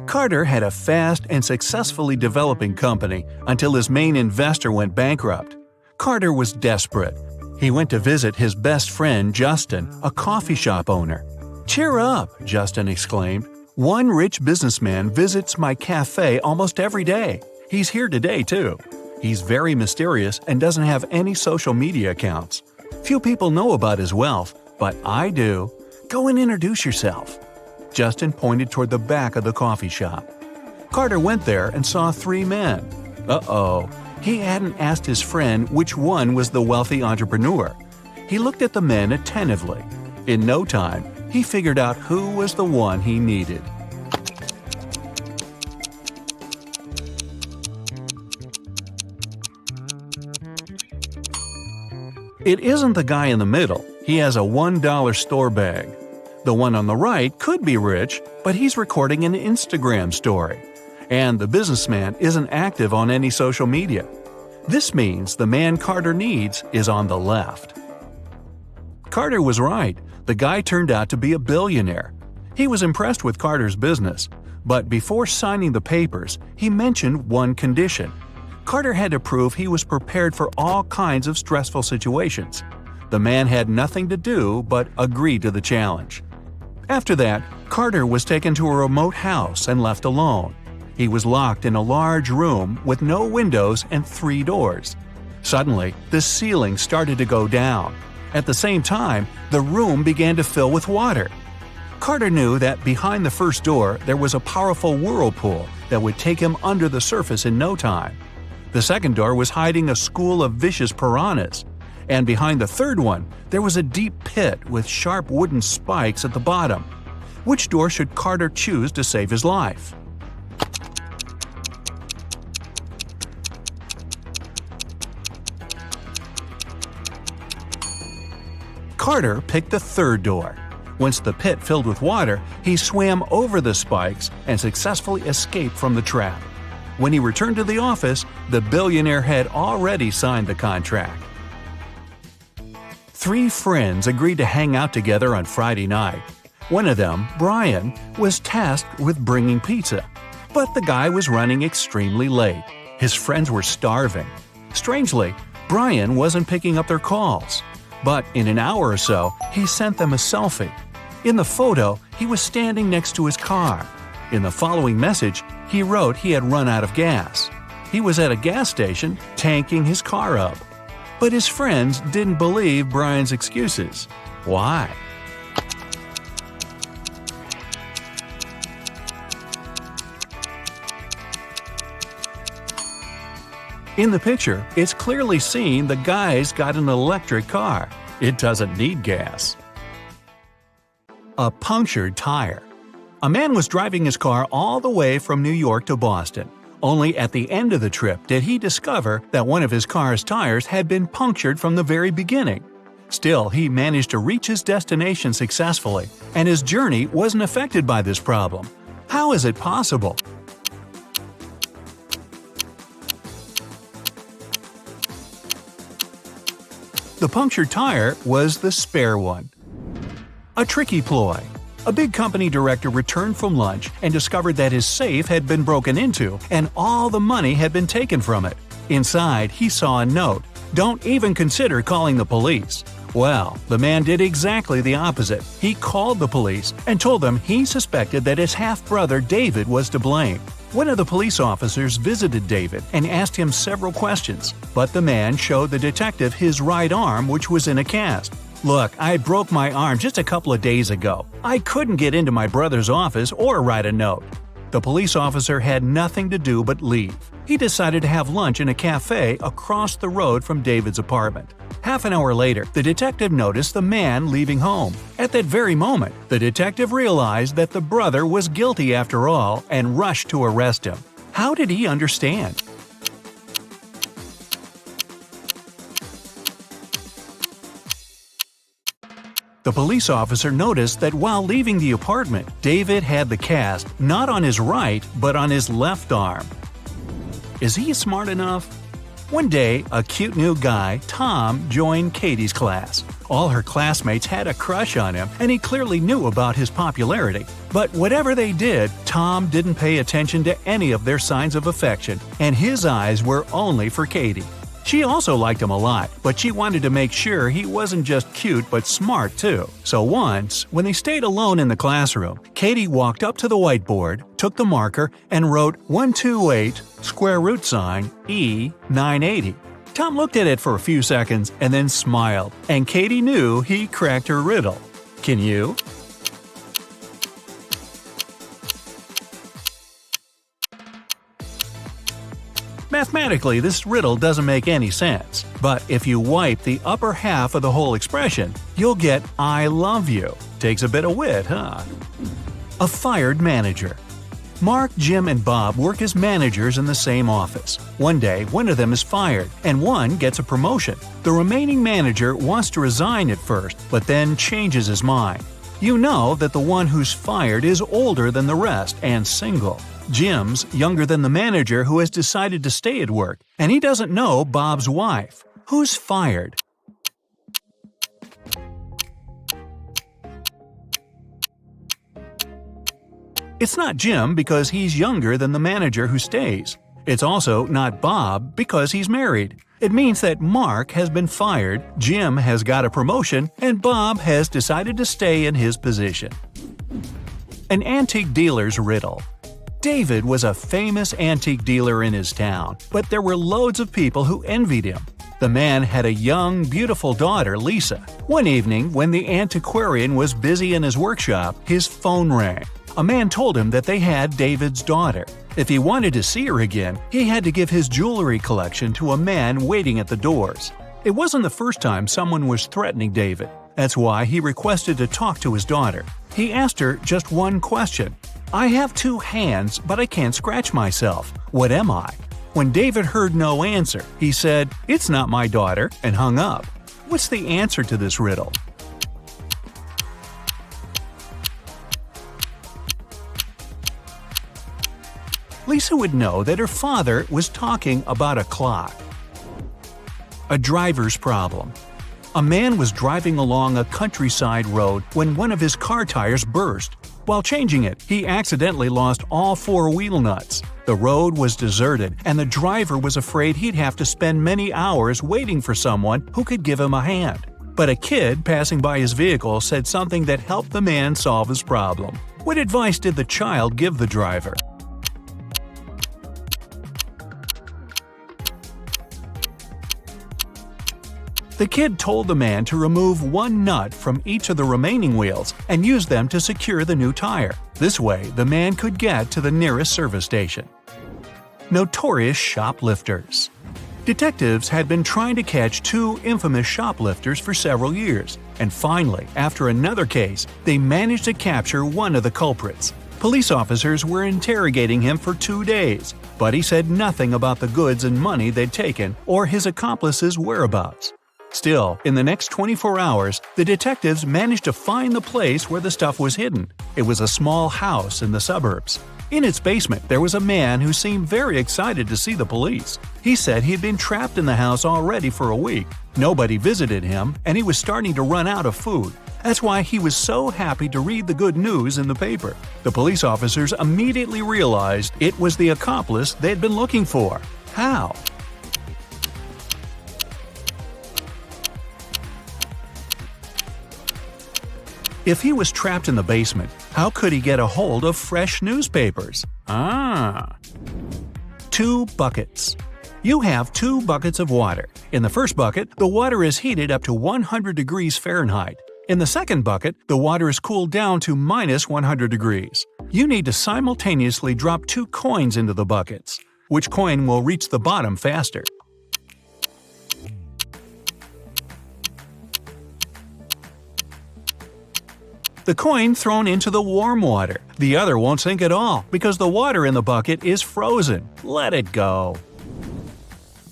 Carter had a fast and successfully developing company until his main investor went bankrupt. Carter was desperate. He went to visit his best friend Justin, a coffee shop owner. "Cheer up," Justin exclaimed. "One rich businessman visits my cafe almost every day. He's here today, too. He's very mysterious and doesn't have any social media accounts. Few people know about his wealth, but I do. Go and introduce yourself." Justin pointed toward the back of the coffee shop. Carter went there and saw 3 men. Uh-oh. He hadn't asked his friend which one was the wealthy entrepreneur. He looked at the men attentively. In no time, he figured out who was the one he needed. It isn't the guy in the middle. He has a $1 store bag. The one on the right could be rich, but he's recording an Instagram story. And the businessman isn't active on any social media. This means the man Carter needs is on the left. Carter was right. The guy turned out to be a billionaire. He was impressed with Carter's business, but before signing the papers, he mentioned one condition. Carter had to prove he was prepared for all kinds of stressful situations. The man had nothing to do but agree to the challenge. After that, Carter was taken to a remote house and left alone. He was locked in a large room with no windows and 3 doors. Suddenly, the ceiling started to go down. At the same time, the room began to fill with water. Carter knew that behind the first door there was a powerful whirlpool that would take him under the surface in no time. The second door was hiding a school of vicious piranhas. And behind the third one, there was a deep pit with sharp wooden spikes at the bottom. Which door should Carter choose to save his life? Carter picked the third door. Once the pit filled with water, he swam over the spikes and successfully escaped from the trap. When he returned to the office, the billionaire had already signed the contract. 3 friends agreed to hang out together on Friday night. One of them, Brian, was tasked with bringing pizza. But the guy was running extremely late. His friends were starving. Strangely, Brian wasn't picking up their calls. But in an hour or so, he sent them a selfie. In the photo, he was standing next to his car. In the following message, he wrote he had run out of gas. He was at a gas station, tanking his car up. But his friends didn't believe Brian's excuses. Why? In the picture, it's clearly seen the guy's got an electric car. It doesn't need gas. A punctured tire. A man was driving his car all the way from New York to Boston. Only at the end of the trip did he discover that one of his car's tires had been punctured from the very beginning. Still, he managed to reach his destination successfully, and his journey wasn't affected by this problem. How is it possible? The punctured tire was the spare one. A tricky ploy. A big company director returned from lunch and discovered that his safe had been broken into and all the money had been taken from it. Inside, he saw a note, "Don't even consider calling the police." Well, the man did exactly the opposite. He called the police and told them he suspected that his half-brother David was to blame. One of the police officers visited David and asked him several questions, but the man showed the detective his right arm, which was in a cast. "Look, I broke my arm just a couple of days ago. I couldn't get into my brother's office or write a note." The police officer had nothing to do but leave. He decided to have lunch in a cafe across the road from David's apartment. Half an hour later, the detective noticed the man leaving home. At that very moment, the detective realized that the brother was guilty after all and rushed to arrest him. How did he understand? The police officer noticed that while leaving the apartment, David had the cast not on his right but on his left arm. Is he smart enough? One day, a cute new guy, Tom, joined Katie's class. All her classmates had a crush on him, and he clearly knew about his popularity. But whatever they did, Tom didn't pay attention to any of their signs of affection, and his eyes were only for Katie. She also liked him a lot, but she wanted to make sure he wasn't just cute but smart too. So once, when they stayed alone in the classroom, Katie walked up to the whiteboard, took the marker, and wrote 128 square root sign E 980. Tom looked at it for a few seconds and then smiled, and Katie knew he cracked her riddle. Can you? Mathematically, this riddle doesn't make any sense, but if you wipe the upper half of the whole expression, you'll get I love you. Takes a bit of wit, huh? A fired manager. Mark, Jim, and Bob work as managers in the same office. One day, one of them is fired, and one gets a promotion. The remaining manager wants to resign at first, but then changes his mind. You know that the one who's fired is older than the rest and single. Jim's younger than the manager who has decided to stay at work, and he doesn't know Bob's wife. Who's fired? It's not Jim because he's younger than the manager who stays. It's also not Bob because he's married. It means that Mark has been fired, Jim has got a promotion, and Bob has decided to stay in his position. An antique dealer's riddle. David was a famous antique dealer in his town, but there were loads of people who envied him. The man had a young, beautiful daughter, Lisa. One evening, when the antiquarian was busy in his workshop, his phone rang. A man told him that they had David's daughter. If he wanted to see her again, he had to give his jewelry collection to a man waiting at the doors. It wasn't the first time someone was threatening David. That's why he requested to talk to his daughter. He asked her just one question. I have 2 hands, but I can't scratch myself. What am I? When David heard no answer, he said, "It's not my daughter," and hung up. What's the answer to this riddle? Lisa would know that her father was talking about a clock. A driver's problem. A man was driving along a countryside road when one of his car tires burst. While changing it, he accidentally lost all 4 wheel nuts. The road was deserted, and the driver was afraid he'd have to spend many hours waiting for someone who could give him a hand. But a kid passing by his vehicle said something that helped the man solve his problem. What advice did the child give the driver? The kid told the man to remove 1 nut from each of the remaining wheels and use them to secure the new tire. This way, the man could get to the nearest service station. Notorious shoplifters. Detectives had been trying to catch 2 infamous shoplifters for several years, and finally, after another case, they managed to capture one of the culprits. Police officers were interrogating him for 2 days, but he said nothing about the goods and money they'd taken or his accomplices' whereabouts. Still, in the next 24 hours, the detectives managed to find the place where the stuff was hidden. It was a small house in the suburbs. In its basement, there was a man who seemed very excited to see the police. He said he'd been trapped in the house already for a week. Nobody visited him, and he was starting to run out of food. That's why he was so happy to read the good news in the paper. The police officers immediately realized it was the accomplice they'd been looking for. How? If he was trapped in the basement, how could he get a hold of fresh newspapers? 2 buckets. You have 2 buckets of water. In the first bucket, the water is heated up to 100 degrees Fahrenheit. In the second bucket, the water is cooled down to minus 100 degrees. You need to simultaneously drop 2 coins into the buckets. Which coin will reach the bottom faster? The coin thrown into the warm water. The other won't sink at all because the water in the bucket is frozen. Let it go.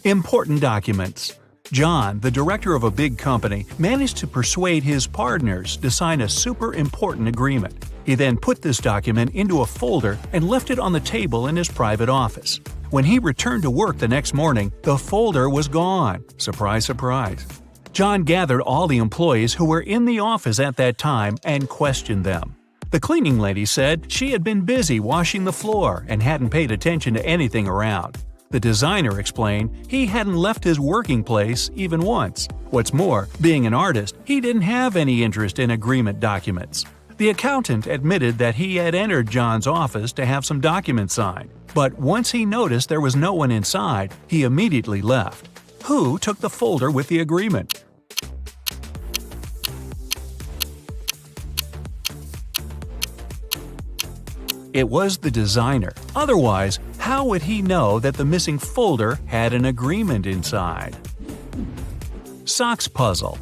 Important documents. John, the director of a big company, managed to persuade his partners to sign a super important agreement. He then put this document into a folder and left it on the table in his private office. When he returned to work the next morning, the folder was gone. Surprise, surprise. John gathered all the employees who were in the office at that time and questioned them. The cleaning lady said she had been busy washing the floor and hadn't paid attention to anything around. The designer explained he hadn't left his working place even once. What's more, being an artist, he didn't have any interest in agreement documents. The accountant admitted that he had entered John's office to have some documents signed, but once he noticed there was no one inside, he immediately left. Who took the folder with the agreement? It was the designer. Otherwise, how would he know that the missing folder had an agreement inside? Socks puzzle.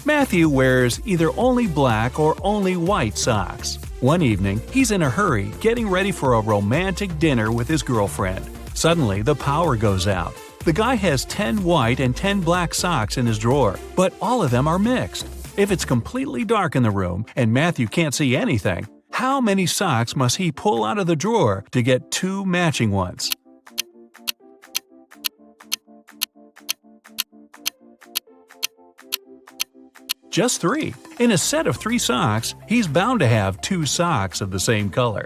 Matthew wears either only black or only white socks. One evening, he's in a hurry, getting ready for a romantic dinner with his girlfriend. Suddenly, the power goes out. The guy has 10 white and 10 black socks in his drawer, but all of them are mixed. If it's completely dark in the room and Matthew can't see anything, how many socks must he pull out of the drawer to get 2 matching ones? Just 3. In a set of 3 socks, he's bound to have 2 socks of the same color.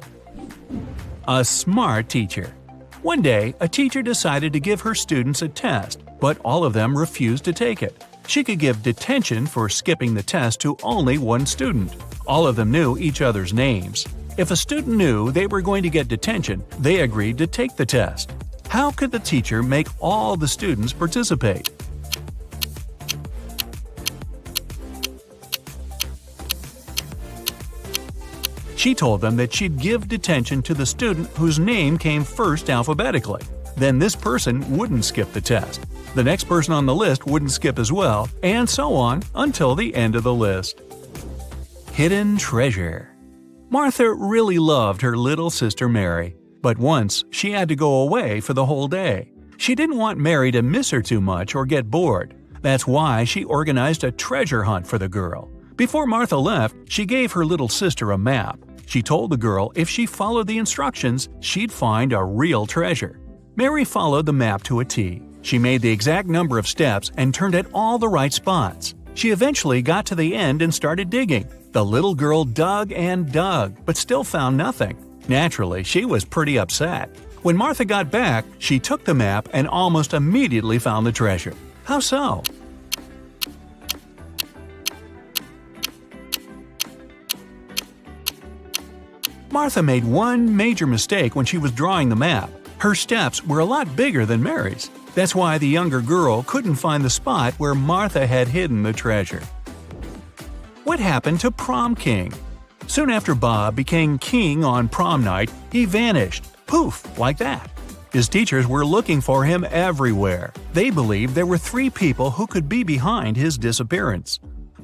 A smart teacher. One day, a teacher decided to give her students a test, but all of them refused to take it. She could give detention for skipping the test to only one student. All of them knew each other's names. If a student knew they were going to get detention, they agreed to take the test. How could the teacher make all the students participate? She told them that she'd give detention to the student whose name came first alphabetically. Then this person wouldn't skip the test. The next person on the list wouldn't skip as well, and so on until the end of the list. Hidden treasure. Martha really loved her little sister Mary, but once she had to go away for the whole day. She didn't want Mary to miss her too much or get bored. That's why she organized a treasure hunt for the girl. Before Martha left, she gave her little sister a map. She told the girl if she followed the instructions, she'd find a real treasure. Mary followed the map to a T. She made the exact number of steps and turned at all the right spots. She eventually got to the end and started digging. The little girl dug and dug, but still found nothing. Naturally, she was pretty upset. When Martha got back, she took the map and almost immediately found the treasure. How so? Martha made one major mistake when she was drawing the map. Her steps were a lot bigger than Mary's. That's why the younger girl couldn't find the spot where Martha had hidden the treasure. What happened to Prom King? Soon after Bob became king on prom night, he vanished. Poof, like that. His teachers were looking for him everywhere. They believed there were 3 people who could be behind his disappearance.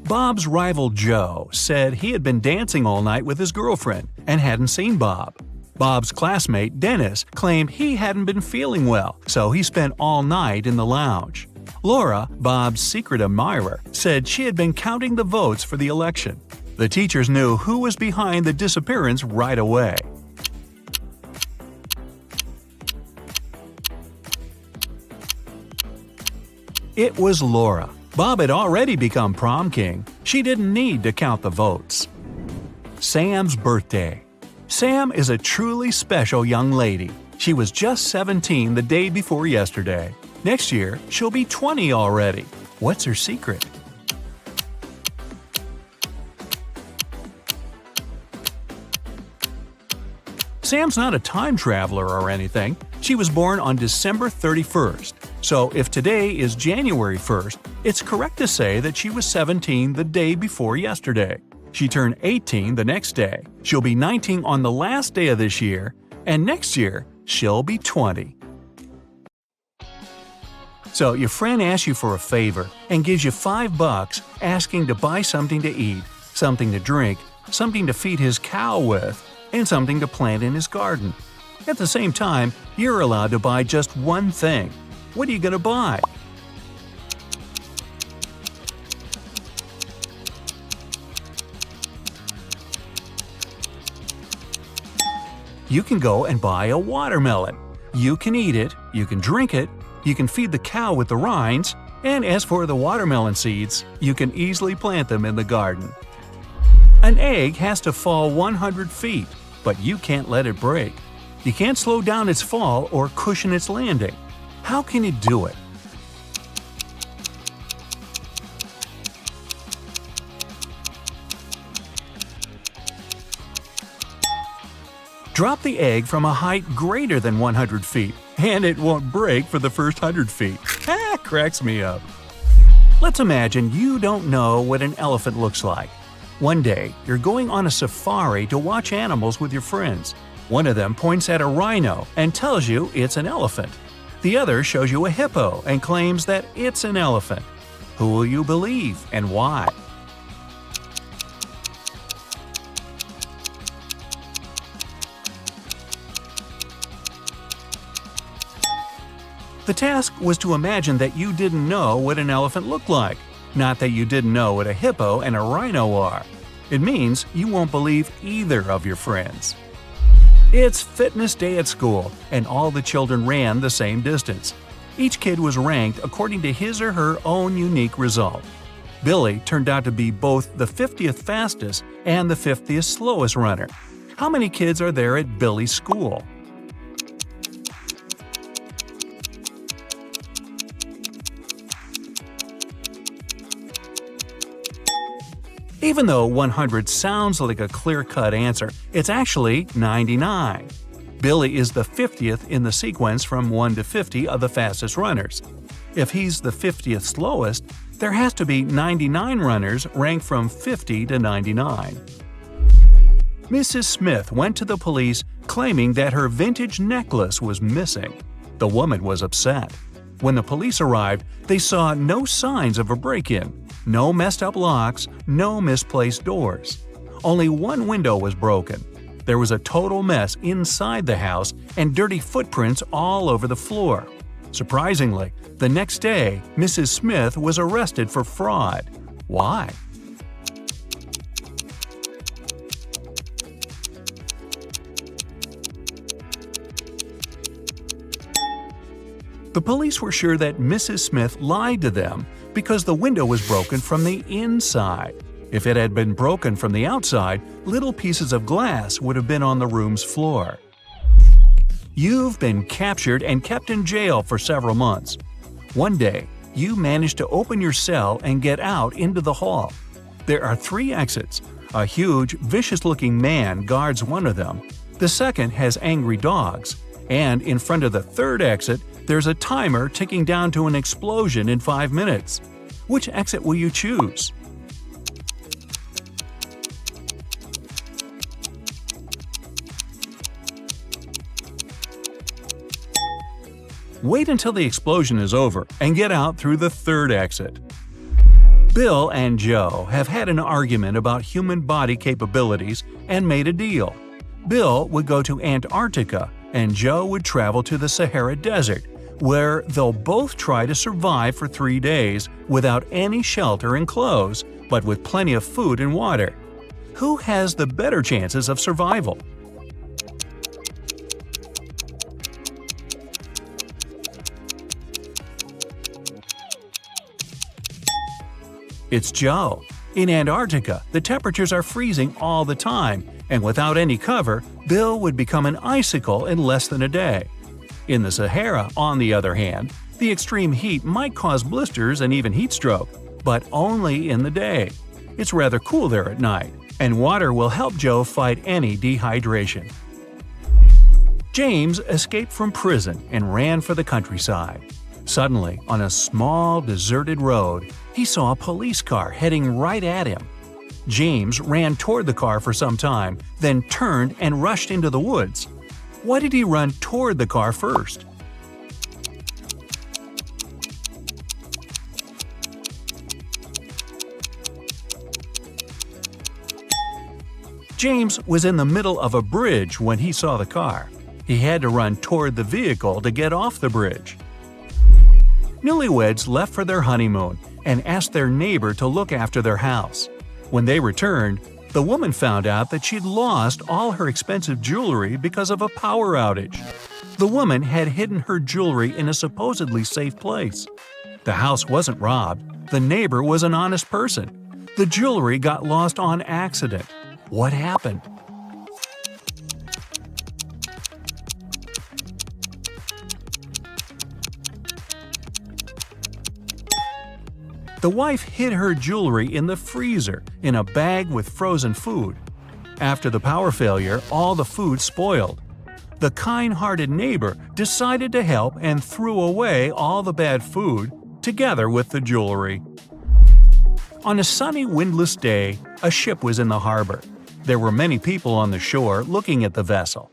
Bob's rival Joe said he had been dancing all night with his girlfriend and hadn't seen Bob. Bob's classmate Dennis claimed he hadn't been feeling well, so he spent all night in the lounge. Laura, Bob's secret admirer, said she had been counting the votes for the election. The teachers knew who was behind the disappearance right away. It was Laura. Bob had already become prom king. She didn't need to count the votes. Sam's birthday. Sam is a truly special young lady. She was just 17 the day before yesterday. Next year, she'll be 20 already. What's her secret? Sam's not a time traveler or anything. She was born on December 31st. So if today is January 1st, it's correct to say that she was 17 the day before yesterday. She turned 18 the next day. She'll be 19 on the last day of this year, and next year, she'll be 20. So your friend asks you for a favor and gives you $5 asking to buy something to eat, something to drink, something to feed his cow with, and something to plant in his garden. At the same time, you're allowed to buy just one thing. What are you going to buy? You can go and buy a watermelon. You can eat it, you can drink it, you can feed the cow with the rinds, and as for the watermelon seeds, you can easily plant them in the garden. An egg has to fall 100 feet, but you can't let it break. You can't slow down its fall or cushion its landing. How can you do it? Drop the egg from a height greater than 100 feet, and it won't break for the first 100 feet. Cracks me up. Let's imagine you don't know what an elephant looks like. One day, you're going on a safari to watch animals with your friends. One of them points at a rhino and tells you it's an elephant. The other shows you a hippo and claims that it's an elephant. Who will you believe and why? The task was to imagine that you didn't know what an elephant looked like, not that you didn't know what a hippo and a rhino are. It means you won't believe either of your friends. It's fitness day at school, and all the children ran the same distance. Each kid was ranked according to his or her own unique result. Billy turned out to be both the 50th fastest and the 50th slowest runner. How many kids are there at Billy's school? Even though 100 sounds like a clear-cut answer, it's actually 99. Billy is the 50th in the sequence from 1 to 50 of the fastest runners. If he's the 50th slowest, there has to be 99 runners ranked from 50 to 99. Mrs. Smith went to the police claiming that her vintage necklace was missing. The woman was upset. When the police arrived, they saw no signs of a break-in. No messed up locks, no misplaced doors. Only one window was broken. There was a total mess inside the house and dirty footprints all over the floor. Surprisingly, the next day, Mrs. Smith was arrested for fraud. Why? The police were sure that Mrs. Smith lied to them because the window was broken from the inside. If it had been broken from the outside, little pieces of glass would have been on the room's floor. You've been captured and kept in jail for several months. One day, you manage to open your cell and get out into the hall. There are 3 exits. A huge, vicious-looking man guards one of them. The second has angry dogs. And in front of the third exit, there's a timer ticking down to an explosion in 5 minutes. Which exit will you choose? Wait until the explosion is over and get out through the third exit. Bill and Joe have had an argument about human body capabilities and made a deal. Bill would go to Antarctica and Joe would travel to the Sahara Desert, where they'll both try to survive for 3 days without any shelter and clothes, but with plenty of food and water. Who has the better chances of survival? It's Joe. In Antarctica, the temperatures are freezing all the time, and without any cover, Bill would become an icicle in less than a day. In the Sahara, on the other hand, the extreme heat might cause blisters and even heat stroke, but only in the day. It's rather cool there at night, and water will help Joe fight any dehydration. James escaped from prison and ran for the countryside. Suddenly, on a small, deserted road, he saw a police car heading right at him. James ran toward the car for some time, then turned and rushed into the woods. Why did he run toward the car first? James was in the middle of a bridge when he saw the car. He had to run toward the vehicle to get off the bridge. Newlyweds left for their honeymoon and asked their neighbor to look after their house. When they returned, The woman found out that she'd lost all her expensive jewelry because of a power outage. The woman had hidden her jewelry in a supposedly safe place. The house wasn't robbed. The neighbor was an honest person. The jewelry got lost on accident. What happened? The wife hid her jewelry in the freezer in a bag with frozen food. After the power failure, all the food spoiled. The kind-hearted neighbor decided to help and threw away all the bad food together with the jewelry. On a sunny, windless day, a ship was in the harbor. There were many people on the shore looking at the vessel.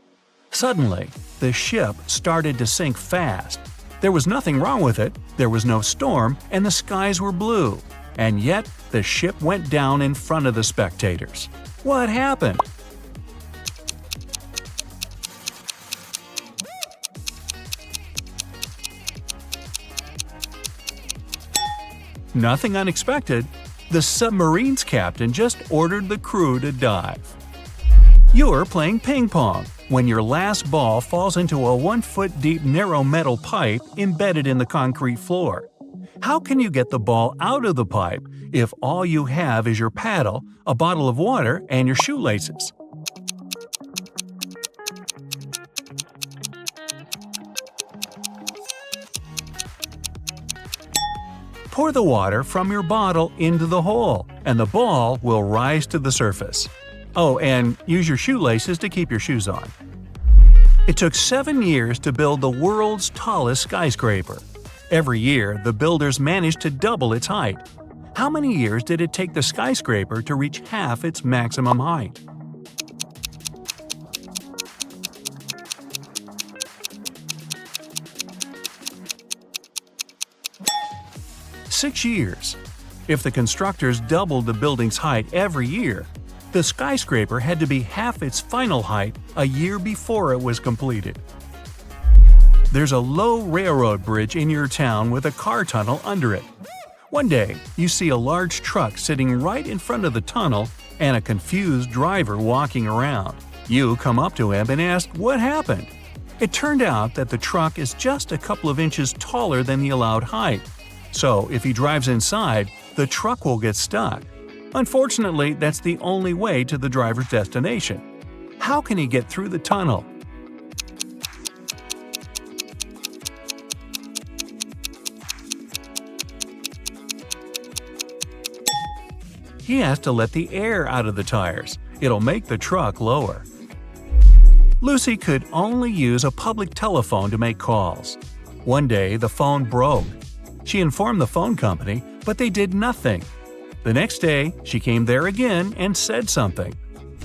Suddenly, the ship started to sink fast. There was nothing wrong with it, there was no storm, and the skies were blue. And yet, the ship went down in front of the spectators. What happened? Nothing unexpected. The submarine's captain just ordered the crew to dive. You're playing ping pong when your last ball falls into a 1-foot-deep narrow metal pipe embedded in the concrete floor. How can you get the ball out of the pipe if all you have is your paddle, a bottle of water, and your shoelaces? Pour the water from your bottle into the hole, and the ball will rise to the surface. Oh, and use your shoelaces to keep your shoes on. It took 7 years to build the world's tallest skyscraper. Every year, the builders managed to double its height. How many years did it take the skyscraper to reach half its maximum height? Six years. If the constructors doubled the building's height every year, the skyscraper had to be half its final height a year before it was completed. There's a low railroad bridge in your town with a car tunnel under it. One day, you see a large truck sitting right in front of the tunnel and a confused driver walking around. You come up to him and ask what happened. It turned out that the truck is just a couple of inches taller than the allowed height. So if he drives inside, the truck will get stuck. Unfortunately, that's the only way to the driver's destination. How can he get through the tunnel? He has to let the air out of the tires. It'll make the truck lower. Lucy could only use a public telephone to make calls. One day, the phone broke. She informed the phone company, but they did nothing. The next day, she came there again and said something.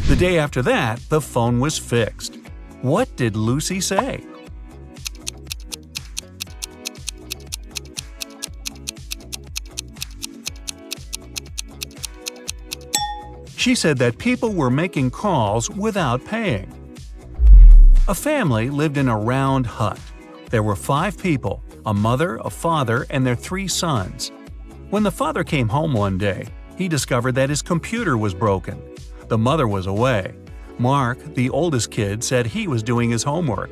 The day after that, the phone was fixed. What did Lucy say? She said that people were making calls without paying. A family lived in a round hut. There were 5 people, a mother, a father, and their 3 sons. When the father came home one day, he discovered that his computer was broken. The mother was away. Mark, the oldest kid, said he was doing his homework.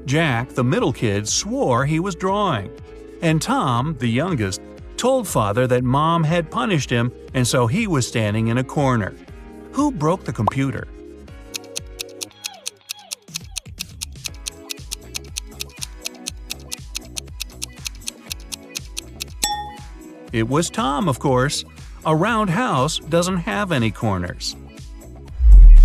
Jack, the middle kid, swore he was drawing. And Tom, the youngest, told father that mom had punished him and so he was standing in a corner. Who broke the computer? It was Tom, of course. A round house doesn't have any corners.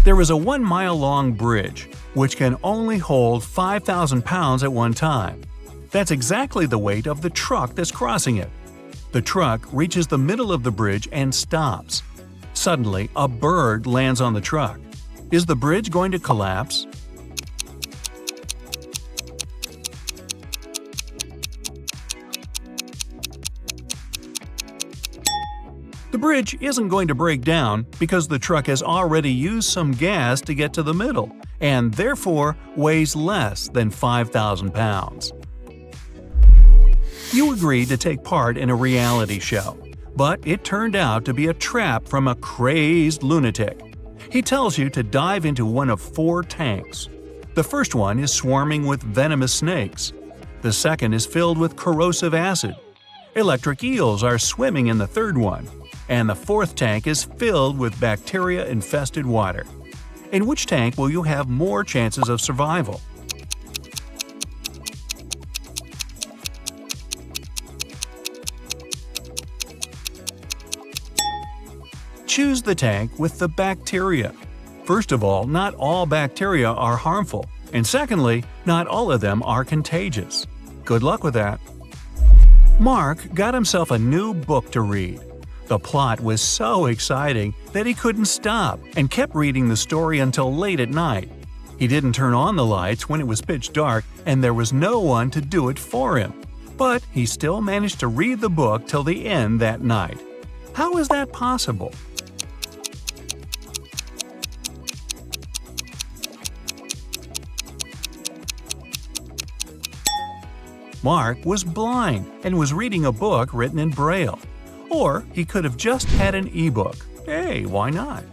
There is a 1-mile-long bridge, which can only hold 5,000 pounds at one time. That's exactly the weight of the truck that's crossing it. The truck reaches the middle of the bridge and stops. Suddenly, a bird lands on the truck. Is the bridge going to collapse? The bridge isn't going to break down because the truck has already used some gas to get to the middle and therefore weighs less than 5,000 pounds. You agreed to take part in a reality show, but it turned out to be a trap from a crazed lunatic. He tells you to dive into one of 4 tanks. The first one is swarming with venomous snakes. The second is filled with corrosive acid. Electric eels are swimming in the third one. And the fourth tank is filled with bacteria-infested water. In which tank will you have more chances of survival? Choose the tank with the bacteria. First of all, not all bacteria are harmful, and secondly, not all of them are contagious. Good luck with that. Mark got himself a new book to read. The plot was so exciting that he couldn't stop and kept reading the story until late at night. He didn't turn on the lights when it was pitch dark and there was no one to do it for him. But he still managed to read the book till the end that night. How is that possible? Mark was blind and was reading a book written in Braille. Or he could have just had an e-book. Hey, why not?